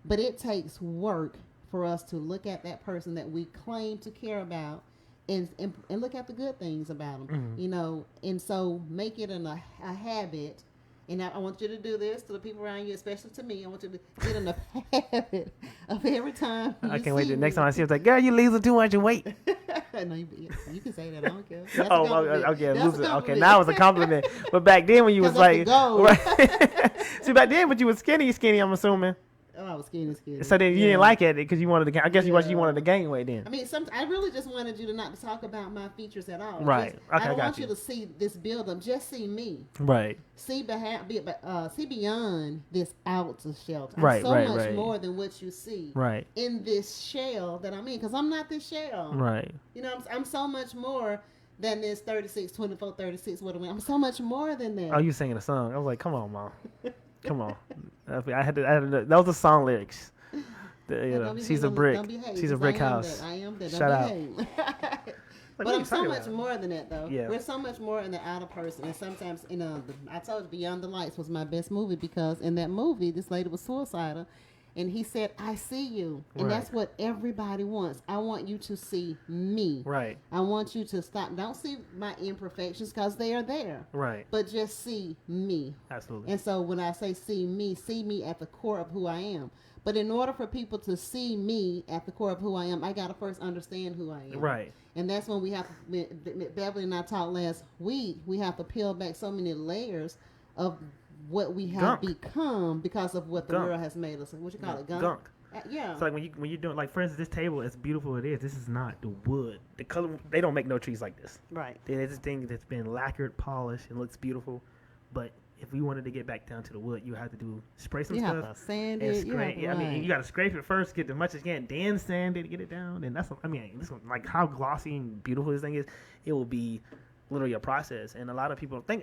But it takes work for us to look at that person that we claim to care about and look at the good things about them. And so make it a habit. And I want you to do this to the people around you, especially to me. I want you to get in the habit of every time. I can't wait. The next time I see her, it's like, girl, you losing too much weight. No, you can say that. I don't care. Okay. Now it's a compliment. But back then when you was like, see, back then when you was skinny, I'm assuming. Oh, I was skinny. So then you didn't like it because you wanted to. I guess you wanted to gain weight then. I mean, I really just wanted you to not to talk about my features at all. Right. I don't want you to see this build up. Just see me. Right. See beyond this outer shell. Right. So much more than what you see. Right. In this shell that I'm in, because I'm not this shell. Right. I'm so much more than this 36, 24, 36. I'm so much more than that. Oh, you singing a song? I was like, come on, Mom. Come on. I had to. That was the song lyrics. She's a brick. She's a brick house. I am that. Shout out. But I'm so much more than that, though. Yeah. We're so much more in the outer person. And sometimes, I told you Beyond the Lights was my best movie because in that movie, this lady was suicidal. And he said, I see you. And that's what everybody wants. I want you to see me. Right. I want you to stop. Don't see my imperfections because they are there. Right. But just see me. Absolutely. And so when I say see me at the core of who I am. But in order for people to see me at the core of who I am, I got to first understand who I am. Right. And that's when we have to, Beverly and I talked last week, we have to peel back so many layers of what we have become because of what the world has made us. What you call it? Gunk? Yeah. It's like when you're doing, like, for instance, this table, as beautiful as it is, this is not the wood. The color, they don't make no trees like this. Right. There's this thing that's been lacquered, polished, and looks beautiful. But if we wanted to get back down to the wood, you have to spray some stuff. You have to sand and it. Scrape. I mean, you got to scrape it first, get as much as you can, then sand it to get it down. And this one, like how glossy and beautiful this thing is, it will be literally a process. And a lot of people think,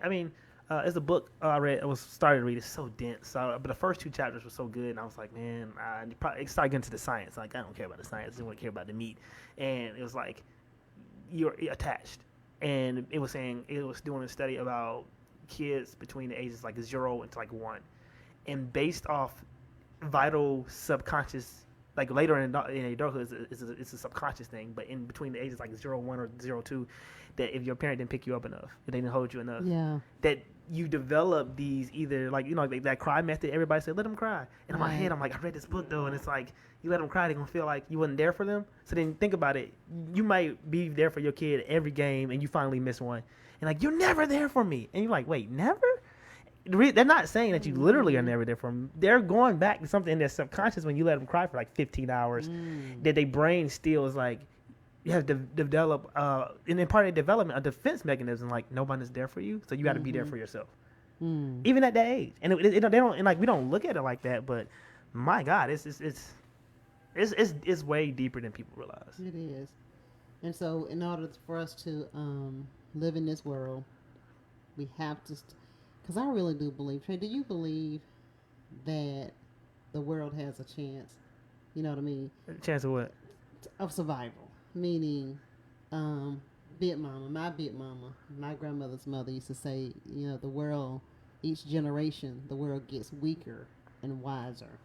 it's a book I read. I started to read. It's so dense. But the first 2 chapters were so good, and I was like, man, it started getting to the science. Like, I don't care about the science. I just want to care about the meat. And it was like, you're attached. And it was saying, it was doing a study about kids between the ages like 0 and 1. And based off vital subconscious like later in adulthood, it's a subconscious thing. But in between the ages like 0-1 or 0-2, that if your parent didn't pick you up enough, if they didn't hold you enough, Yeah. that you develop these either like like that cry method. Everybody said let them cry. And in my head, I'm like, I read this book though, and it's like you let them cry, they're gonna feel like you wasn't there for them. So then think about it. You might be there for your kid every game, and you finally miss one, and like you're never there for me, and you're like, wait, never? They're not saying that you literally are never there for them. They're going back to something in their subconscious when you let them cry for like 15 hours. That their brain still is like, you have to develop, and in part of development, a defense mechanism. Like nobody's there for you, so you got to be there for yourself, even at that age. And they don't, and like we don't look at it like that. But my God, it's way deeper than people realize. It is. And so, in order for us to live in this world, we have to. Because I really do believe. Trey, do you believe that the world has a chance? You know what I mean? Chance of what? Of survival. Meaning, Big Mama, my grandmother's mother used to say, the world, each generation, the world gets weaker and wiser.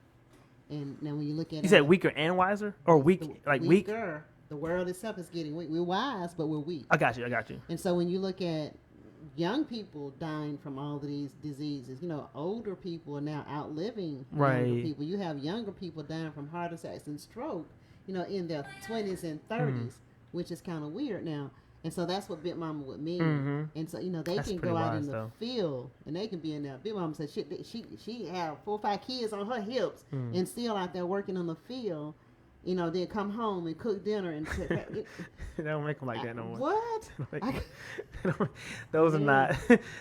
And now when you look at You said weaker and wiser? Or weak, like weak? Weaker. The world itself is getting weak. We're wise, but we're weak. I got you. And so when you look at young people dying from all of these diseases, older people are now outliving younger people. You have younger people dying from heart attacks and stroke, in their 20s and 30s, which is kind of weird now. And so that's what Big Mama would mean. And so, they that's can go out in the field and they can be in there. Big Mama said she had 4 or 5 kids on her hips and still out there working on the field. Then come home and cook dinner and they don't make them like that no more. What? Those are not.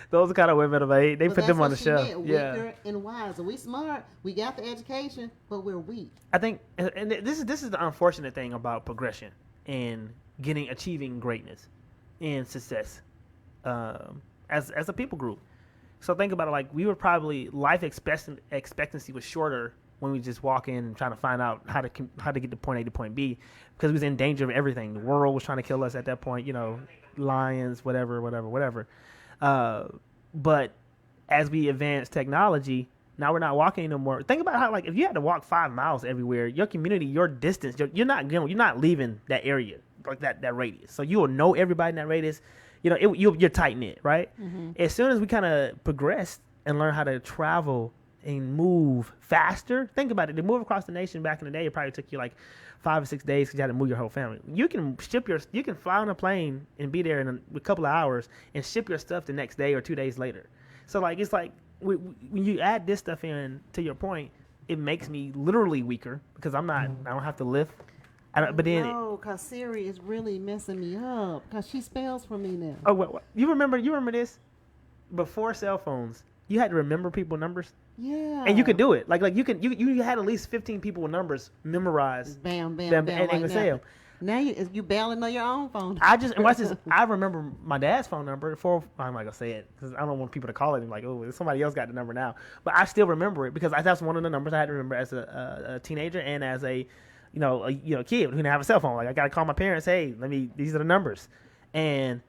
Those are kind of women of age. They put them on the shelf. Weaker and wiser. We smart. We got the education, but we're weak. I think, and this is the unfortunate thing about progression and achieving greatness and success as a people group. So think about it. Like we were probably life expectancy was shorter when we just walk in and trying to find out how to get to point A to point B, because we was in danger of everything. The world was trying to kill us at that point, lions, whatever. But as we advance technology, now we're not walking anymore. Think about how, like, if you had to walk 5 miles everywhere, your community, your distance, you're not leaving that area, like that radius. So you will know everybody in that radius. You're tight knit, right? Mm-hmm. As soon as we kind of progressed and learn how to travel and move faster. Think about it. To move across the nation back in the day, it probably took you like 5 or 6 days because you had to move your whole family. You can fly on a plane and be there in a couple of hours and ship your stuff the next day or 2 days later. So like it's like when you add this stuff in, to your point, it makes me literally weaker because I don't have to lift. Because Siri is really messing me up because she spells for me now. Oh, what? You remember this? Before cell phones, you had to remember people's numbers. Yeah. And you could do it. Like you had at least 15 people with numbers memorized. Bam, and they can say them. Now you barely know your own phone. And watch this. I remember my dad's phone number I'm not gonna say it because I don't want people to call it and like, oh, somebody else got the number now. But I still remember it because that's one of the numbers I had to remember as a teenager and as a kid who didn't have a cell phone. Like I gotta call my parents. Hey, these are the numbers. And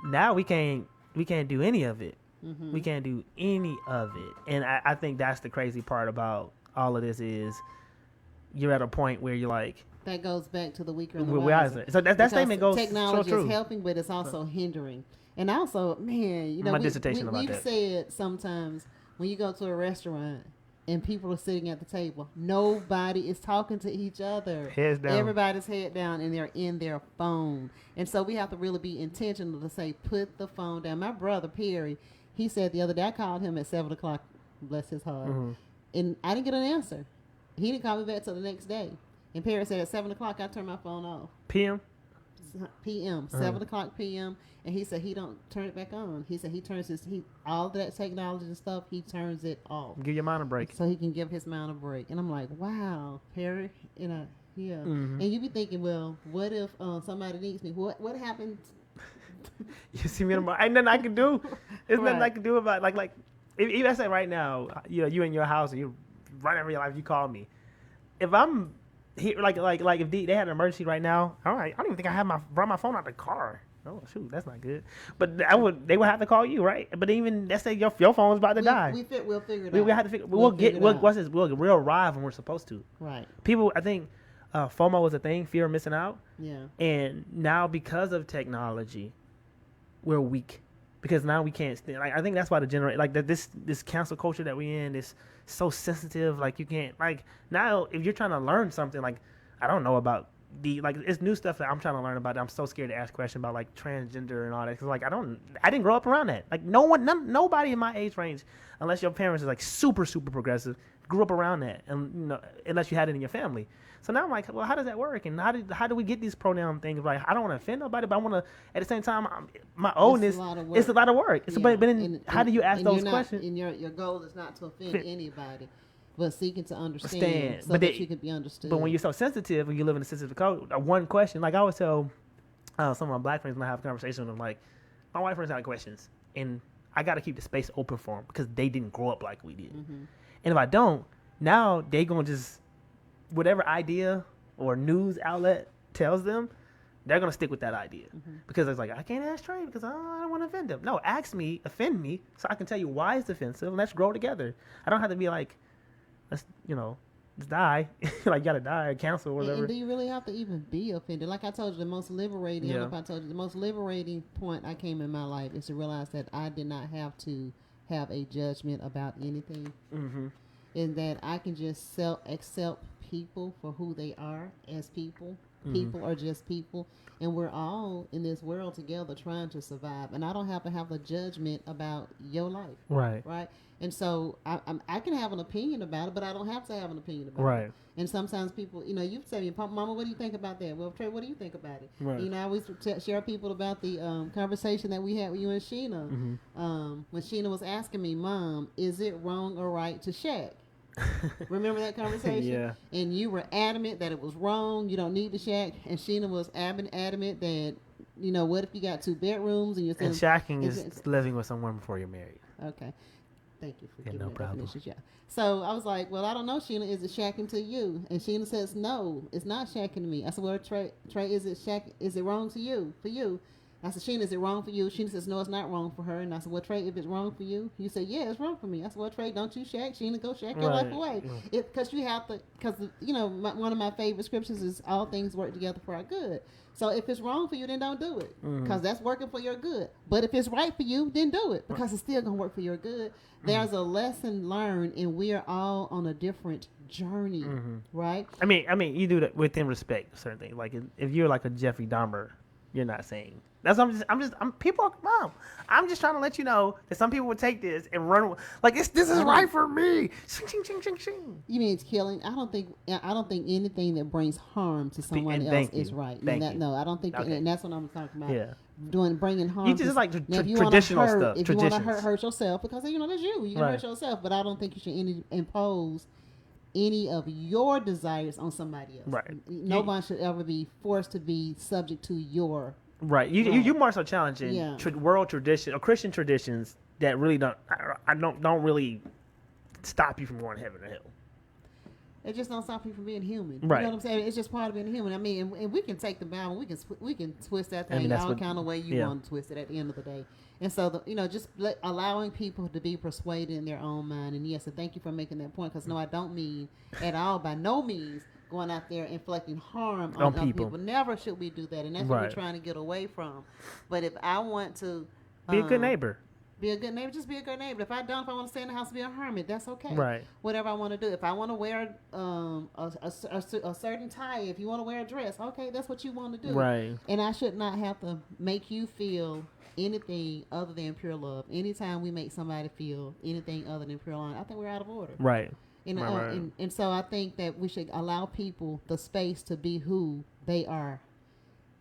now we can't do any of it. Mm-hmm. We can't do any of it. And I think that's the crazy part about all of this is you're at a point where you're like... That goes back to the weaker and the wiser. So that statement goes technology so true. Is helping, but it's also hindering. And also, man, my dissertation about we've that. said sometimes when you go to a restaurant and people are sitting at the table, nobody is talking to each other. Heads down. Everybody's head down and they're in their phone. And so we have to really be intentional to say, put the phone down. My brother, Perry... He said the other day, I called him at 7 o'clock, bless his heart, and I didn't get an answer. He didn't call me back till the next day. And Perry said at 7 o'clock, I turned my phone off. PM? 7 o'clock PM. And he said he don't turn it back on. He said he turns all that technology and stuff, he turns it off. Give your mind a break. So he can give his mind a break. And I'm like, wow, Perry, yeah. Mm-hmm. And you be thinking, well, what if somebody needs me? What happened? You see me tomorrow. Ain't nothing I can do. There's nothing I can do about it. Like if I say right now, you in your house and you run every life, you call me. If I'm here, like if they had an emergency right now, all right, I don't even think I have brought my phone out the car. Oh shoot, that's not good. But they would have to call you, right? But even let's say your phone's about to die. We'll figure it We out. have to figure. We'll arrive when we're supposed to. Right. People, I think, FOMO was a thing, fear of missing out. Yeah. And now because of technology, we're weak because now we can't stand. Like I think that's why this cancel culture that we in is so sensitive. Like you can't now if you're trying to learn something like I don't know about. It's new stuff that I'm trying to learn about. I'm so scared to ask questions about like transgender and all that. Cause like I didn't grow up around that. Like nobody in my age range, unless your parents is like super super progressive, grew up around that, and unless you had it in your family. So now I'm like, well, how does that work? And how do we get these pronoun things? Like I don't want to offend nobody, but I want to at the same time my oldness. It's a lot of work. But then how do you ask those questions? And your goal is not to offend anybody. But seeking to understand so that you can be understood. But when you're so sensitive, when you live in a sensitive culture, one question, like I always tell some of my black friends when I have a conversation with them, like, my white friends have questions, and I got to keep the space open for them because they didn't grow up like we did. Mm-hmm. And if I don't, now they going to just, whatever idea or news outlet tells them, they're going to stick with that idea. Mm-hmm. Because it's like, I can't ask Trey because I don't want to offend him. No, ask me, offend me, so I can tell you why it's offensive, and let's grow together. I don't have to be like, let's die. Like, you gotta die, cancel, or whatever. And do you really have to even be offended? Like I told you, the most liberating, I don't know if I told you, the most liberating point I came in my life is to realize that I did not have to have a judgment about anything. Mm-hmm. And that I can just accept people for who they are as people. Mm-hmm. People are just people. And we're all in this world together trying to survive. And I don't have to have a judgment about your life. Right. And so I can have an opinion about it, but I don't have to have an opinion about it. And sometimes people, you say, Mama, what do you think about that? Well, Trey, what do you think about it? Right. I always share people about the conversation that we had with you and Sheena. Mm-hmm. When Sheena was asking me, Mom, is it wrong or right to shack? Remember that conversation? Yeah. And you were adamant that it was wrong. You don't need to shack. And Sheena was adamant that, what if you got 2 bedrooms and you're saying... And shacking is living with someone before you're married. Okay. Thank you for giving no that problem. definition. Yeah. So I was like, well, I don't know, Sheena. Is it shacking to you? And Sheena says, no, it's not shacking to me. I said, well, Trey, is it wrong to you? For you? I said, Sheena, is it wrong for you? Sheena says, no, it's not wrong for her. And I said, well, Trey, if it's wrong for you? You said, yeah, it's wrong for me. I said, well, Trey, don't you shack? Sheena, go shack your life away. Because you have to, one of my favorite scriptures is all things work together for our good. So if it's wrong for you, then don't do it. Because that's working for your good. But if it's right for you, then do it. Because it's still going to work for your good. There's a lesson learned, and we are all on a different journey, right? I mean, you do that within respect, certain things. Like if you're like a Jeffrey Dahmer, you're not saying. That's what Mom. I'm just trying to let you know that some people would take this and run like this is right for me. Shing, shing, shing, shing, shing. You mean it's killing? I don't think anything that brings harm to someone else is right. No, I don't think. Okay. And that's what I'm talking about. Yeah. Bringing harm. You just like traditional stuff. If you want to hurt yourself, because that's you. You can hurt yourself, but I don't think you should impose any of your desires on somebody else. Right. Nobody should ever be forced to be subject to your. Right. You more so challenging world tradition or Christian traditions that really don't really stop you from going to heaven or hell. It just don't stop you from being human. Right. You know what I'm saying? It's just part of being human. I mean, and we can take the Bible, we can twist that thing all kind of way you want to twist it at the end of the day. And so, just allowing people to be persuaded in their own mind. And yes, and thank you for making that point. Because no, I don't mean at all, by no means, going out there inflicting harm on other people. Never should we do that. And that's what we're trying to get away from. But if I want to... be a good neighbor. Be a good neighbor. Just be a good neighbor. If I want to stay in the house and be a hermit, that's okay. Right. Whatever I want to do. If I want to wear a certain tie, if you want to wear a dress, okay, that's what you want to do. Right. And I should not have to make you feel anything other than pure love. Anytime we make somebody feel anything other than pure love, I think we're out of order. Right. And so I think that we should allow people the space to be who they are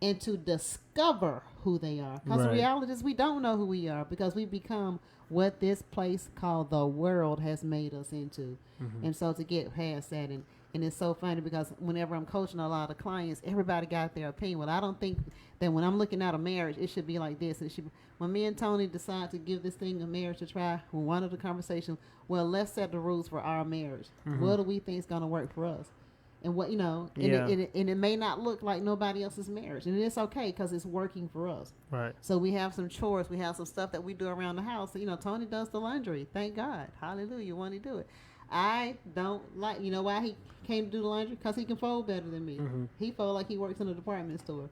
and to discover who they are. Because the reality is we don't know who we are because we become what this place called the world has made us into. Mm-hmm. And so to get past that, and it's so funny because whenever I'm coaching a lot of clients, everybody got their opinion. Well, I don't think that when I'm looking at a marriage, it should be like this. It should be, when me and Tony decide to give this thing a marriage to try, when one of the conversations, well, let's set the rules for our marriage. Mm-hmm. What do we think is going to work for us? and what and, and it may not look like nobody else's marriage, and it's okay because it's working for us. Right. So we have some chores, we have some stuff that we do around the house. Tony does the laundry. Thank God, hallelujah, when he do it. I don't like. You know why he came to do the laundry? Because he can fold better than me. Mm-hmm. He fold like he works in a department store.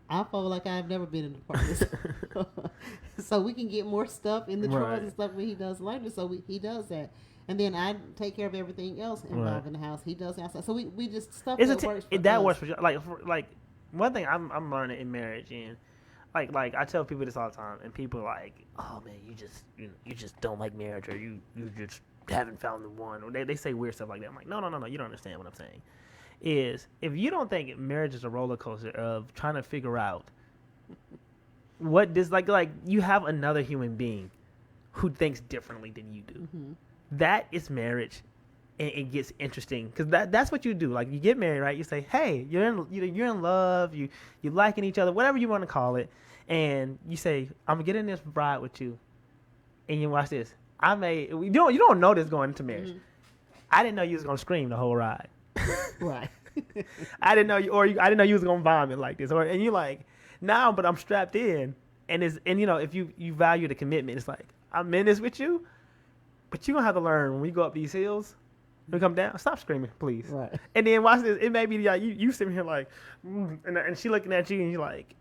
I fold like I've never been in a department store. So we can get more stuff in the drawers and stuff when he does laundry. So he does that. And then I take care of everything else involved in the house. He does outside. So we just stuff that works for that us. works for you. Like one thing I'm learning in marriage, and like I tell people this all the time, and people are like, oh man, you just don't like marriage, or you just haven't found the one, or they say weird stuff like that. I'm like, no, you don't understand what I'm saying. Is if you don't think marriage is a roller coaster of trying to figure out what this like you have another human being who thinks differently than you do. Mm-hmm. That is marriage, and it gets interesting because that's what you do. Like you get married, right? You say, hey, you're in love, you liking each other, whatever you want to call it, and you say, I'm gonna get in this ride with you, and you watch this. You don't know this going into marriage. Mm-hmm. I didn't know you was gonna scream the whole ride. Right. I didn't know I didn't know you was gonna vomit like this, and you're like, now, but I'm strapped in, and if you value the commitment, it's like I'm in this with you, but you're gonna have to learn when we go up these hills, when we come down, stop screaming, please. Right. And then watch this. It may be like you sitting here like, and she looking at you, and you're like,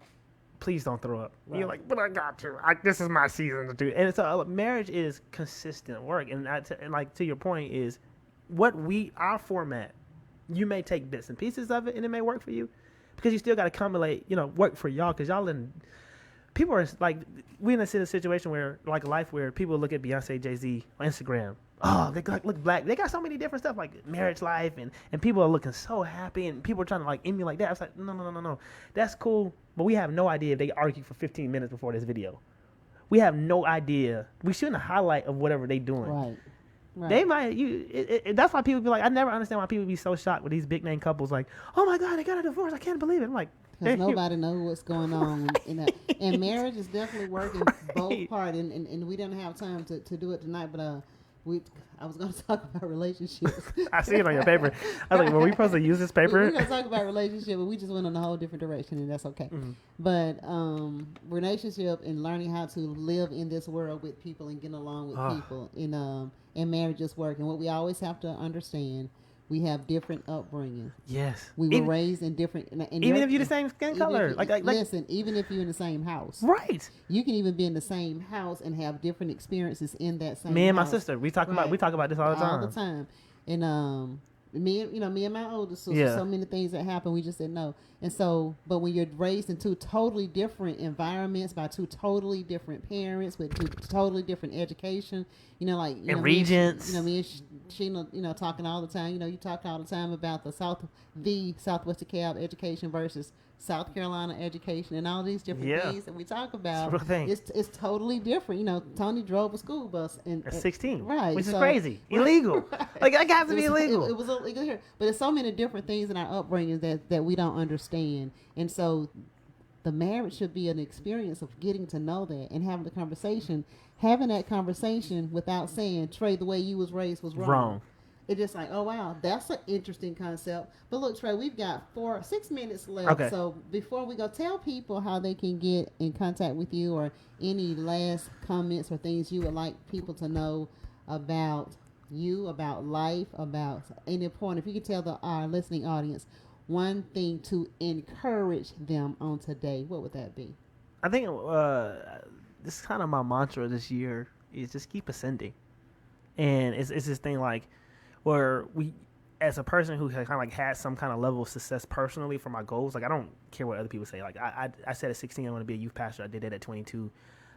please don't throw up. Right. You're like, but I got to. This is my season to do. And so marriage is consistent work, and like to your point is our format. You may take bits and pieces of it, and it may work for you, because you still got to accumulate, work for y'all, because people are like, we in a situation where like life where people look at Beyonce, Jay-Z on Instagram. Oh, they look black. They got so many different stuff like marriage life, and people are looking so happy, and people are trying to like emulate that. I was like, no. That's cool, but we have no idea if they argue for 15 minutes before this video. We have no idea. We shouldn't highlight of whatever they doing. Right. Right. They might that's why people be like, I never understand why people be so shocked with these big name couples like, oh my God, they got a divorce, I can't believe it. I'm like, because nobody knows what's going on and marriage is definitely working both parts, and we didn't have time to do it tonight, but I was going to talk about relationships. I see it on your paper. I was like, were we supposed to use this paper? We're going to talk about relationship, but we just went in a whole different direction, and that's okay. Mm-hmm. But relationship and learning how to live in this world with people and getting along with people, and marriages work. And what we always have to understand, we have different upbringing. Yes. We were raised in different... even if you're the same skin color. Listen, even if you're in the same house. Right. You can even be in the same house and have different experiences in that same house. Me and my sister, we talk about this all the time. All the time. And me and my older sister, so many things that happen, we just said no. And so, but when you're raised in two totally different environments by two totally different parents with two totally different education, and regents. Me and Sheena, talking all the time. You talk all the time about the Southwest DeKalb education versus South Carolina education and all these different things that we talk about. It's totally different. Tony drove a school bus at 16, right? Which is crazy, illegal. Right. Like that has to be illegal. It was illegal here, but there's so many different things in our upbringing that we don't understand, and so the marriage should be an experience of getting to know that and having the conversation, having that conversation without saying, Trey, the way you was raised was wrong. It's just like, oh, wow, that's an interesting concept. But look, Trey, we've got 6 minutes left. Okay. So before we go, tell people how they can get in contact with you, or any last comments or things you would like people to know about you, about life, about any point. If you could tell our listening audience one thing to encourage them on today, what would that be? I think this is kind of my mantra this year is just keep ascending. And it's this thing like, where we, as a person who kind of like had some kind of level of success personally for my goals, like I don't care what other people say. Like I said at 16 I want to be a youth pastor. I did that at 22.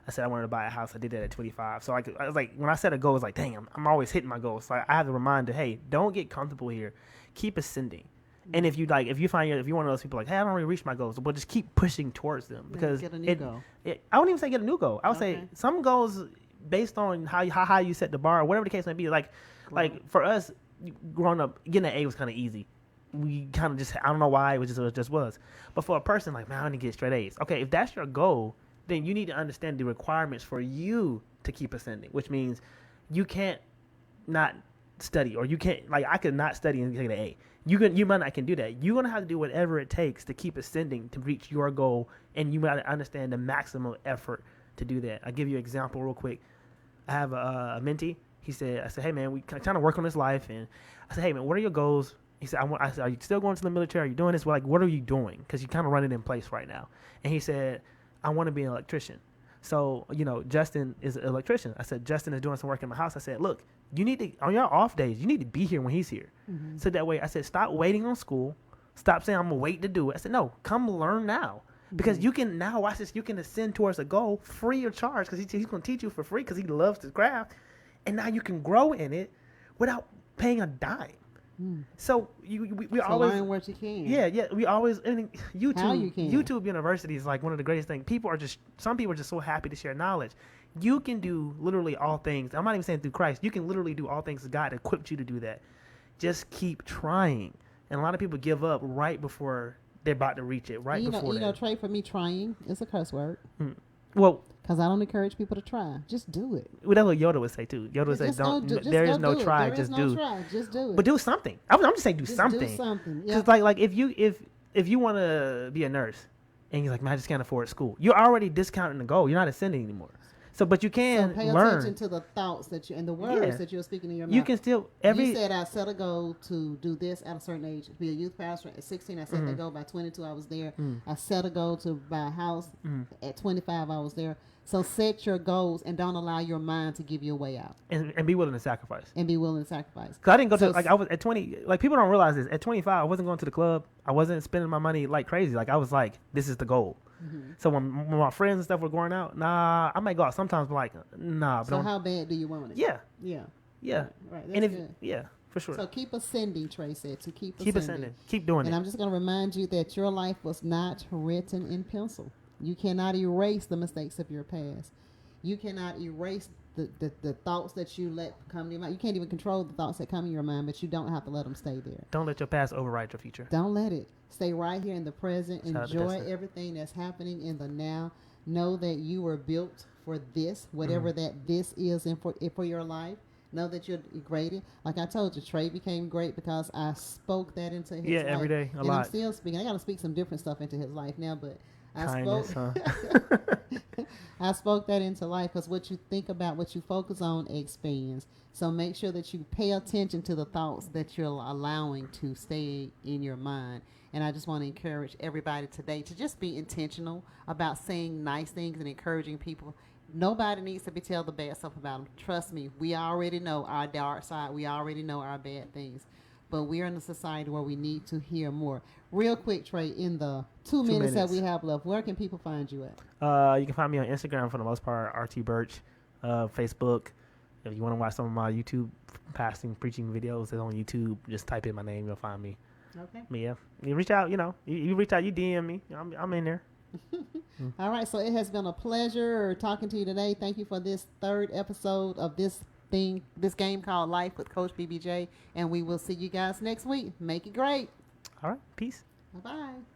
I said I wanted to buy a house. I did that at 25. So I was like, when I set a goal, it's like, dang, I'm always hitting my goals. So I have the reminder, hey, don't get comfortable here. Keep ascending. And if you're one of those people like, hey, I don't really reach my goals, but just keep pushing towards them, because get a new goal. I wouldn't even say get a new goal. I would say some goals based on how high you set the bar, or whatever the case may be. Like for us, growing up, getting an A was kind of easy. We kind of just, I don't know why, it just was. But for a person like, man, I need to get straight A's. Okay, if that's your goal, then you need to understand the requirements for you to keep ascending, which means you can't not study, or you can't, like, I could not study and get an A. You might not can do that. You're going to have to do whatever it takes to keep ascending to reach your goal, and you might understand the maximum effort to do that. I'll give you an example real quick. I have a mentee. I said, hey, man, we trying to work on this life. And I said, hey, man, what are your goals? He said, I said, are you still going to the military? Are you doing this? Well, like, what are you doing? Because you kind of run it in place right now. And he said, I want to be an electrician. So, Justin is an electrician. I said, Justin is doing some work in my house. I said, look, you need to, on your off days, you need to be here when he's here. Mm-hmm. So that way, I said, stop waiting on school. Stop saying I'm going to wait to do it. I said, no, come learn now. Because you can now, watch this, you can ascend towards a goal free of charge, because he's going to teach you for free because he loves his craft. And now you can grow in it without paying a dime. So we always learn what you can. Yeah. We always, YouTube, how you can. YouTube University is like one of the greatest things. Some people are just so happy to share knowledge. You can do literally all things. I'm not even saying through Christ. You can literally do all things that God equipped you to do that. Just keep trying. And a lot of people give up right before they're about to reach it. Trey, for me, trying is a curse word. Well, because I don't encourage people to try. Just do it. Well, that's what Yoda would say too. Yoda would say, there is no try, just do. Just do it. But do something. I'm just saying do something. Do something. Because like if you want to be a nurse and you're like, man, I just can't afford school, you're already discounting the goal. You're not ascending anymore. So, but you can pay learn. attention to the thoughts that you and the words that you're speaking in your mouth. You can still You said I set a goal to do this at a certain age, be a youth pastor. At 16, I set that goal. By 22, I was there. I set a goal to buy a house. At 25, I was there. So set your goals and don't allow your mind to give you a way out. And be willing to sacrifice. Because I didn't go to, like, I was at 20, like, people don't realize this. At 25, I wasn't going to the club. I wasn't spending my money like crazy. Like, I was like, this is the goal. So when my friends and stuff were going out, I might go out sometimes, but like, nah. But so how bad do you want it? Yeah. Right. That's good. Yeah, for sure. So keep ascending, Trey said. To keep ascending. Keep doing it. And I'm just going to remind you that your life was not written in pencil. You cannot erase the mistakes of your past. You cannot erase the thoughts that you let come to your mind. You can't even control the thoughts that come in your mind, but you don't have to let them stay there. Don't let your past override your future. Don't let it. Stay right here in the present. Enjoy everything that's happening in the now. Know that you were built for this, whatever that this is for your life. Know that you're great. Like I told you, Trey became great because I spoke that into his life. Yeah, every day, a lot. I'm still speaking. I got to speak some different stuff into his life now, but I spoke that into life, because what you think about, what you focus on, expands. So make sure that you pay attention to the thoughts that you're allowing to stay in your mind. And I just want to encourage everybody today to just be intentional about saying nice things and encouraging people. Nobody needs to be told the bad stuff about them. Trust me, we already know our dark side. We already know our bad things. But we're in a society where we need to hear more. Real quick, Trey, in the 2 minutes that we have left, where can people find you at? You can find me on Instagram for the most part, RT Burch, Facebook. If you want to watch some of my YouTube preaching videos, it's on YouTube. Just type in my name, you'll find me. Okay. But yeah, you reach out, you reach out, you DM me. I'm in there. All right, so it has been a pleasure talking to you today. Thank you for this third episode of this game called Life with Coach BBJ, and we will see you guys next week. Make it great. All right, peace. Bye-bye.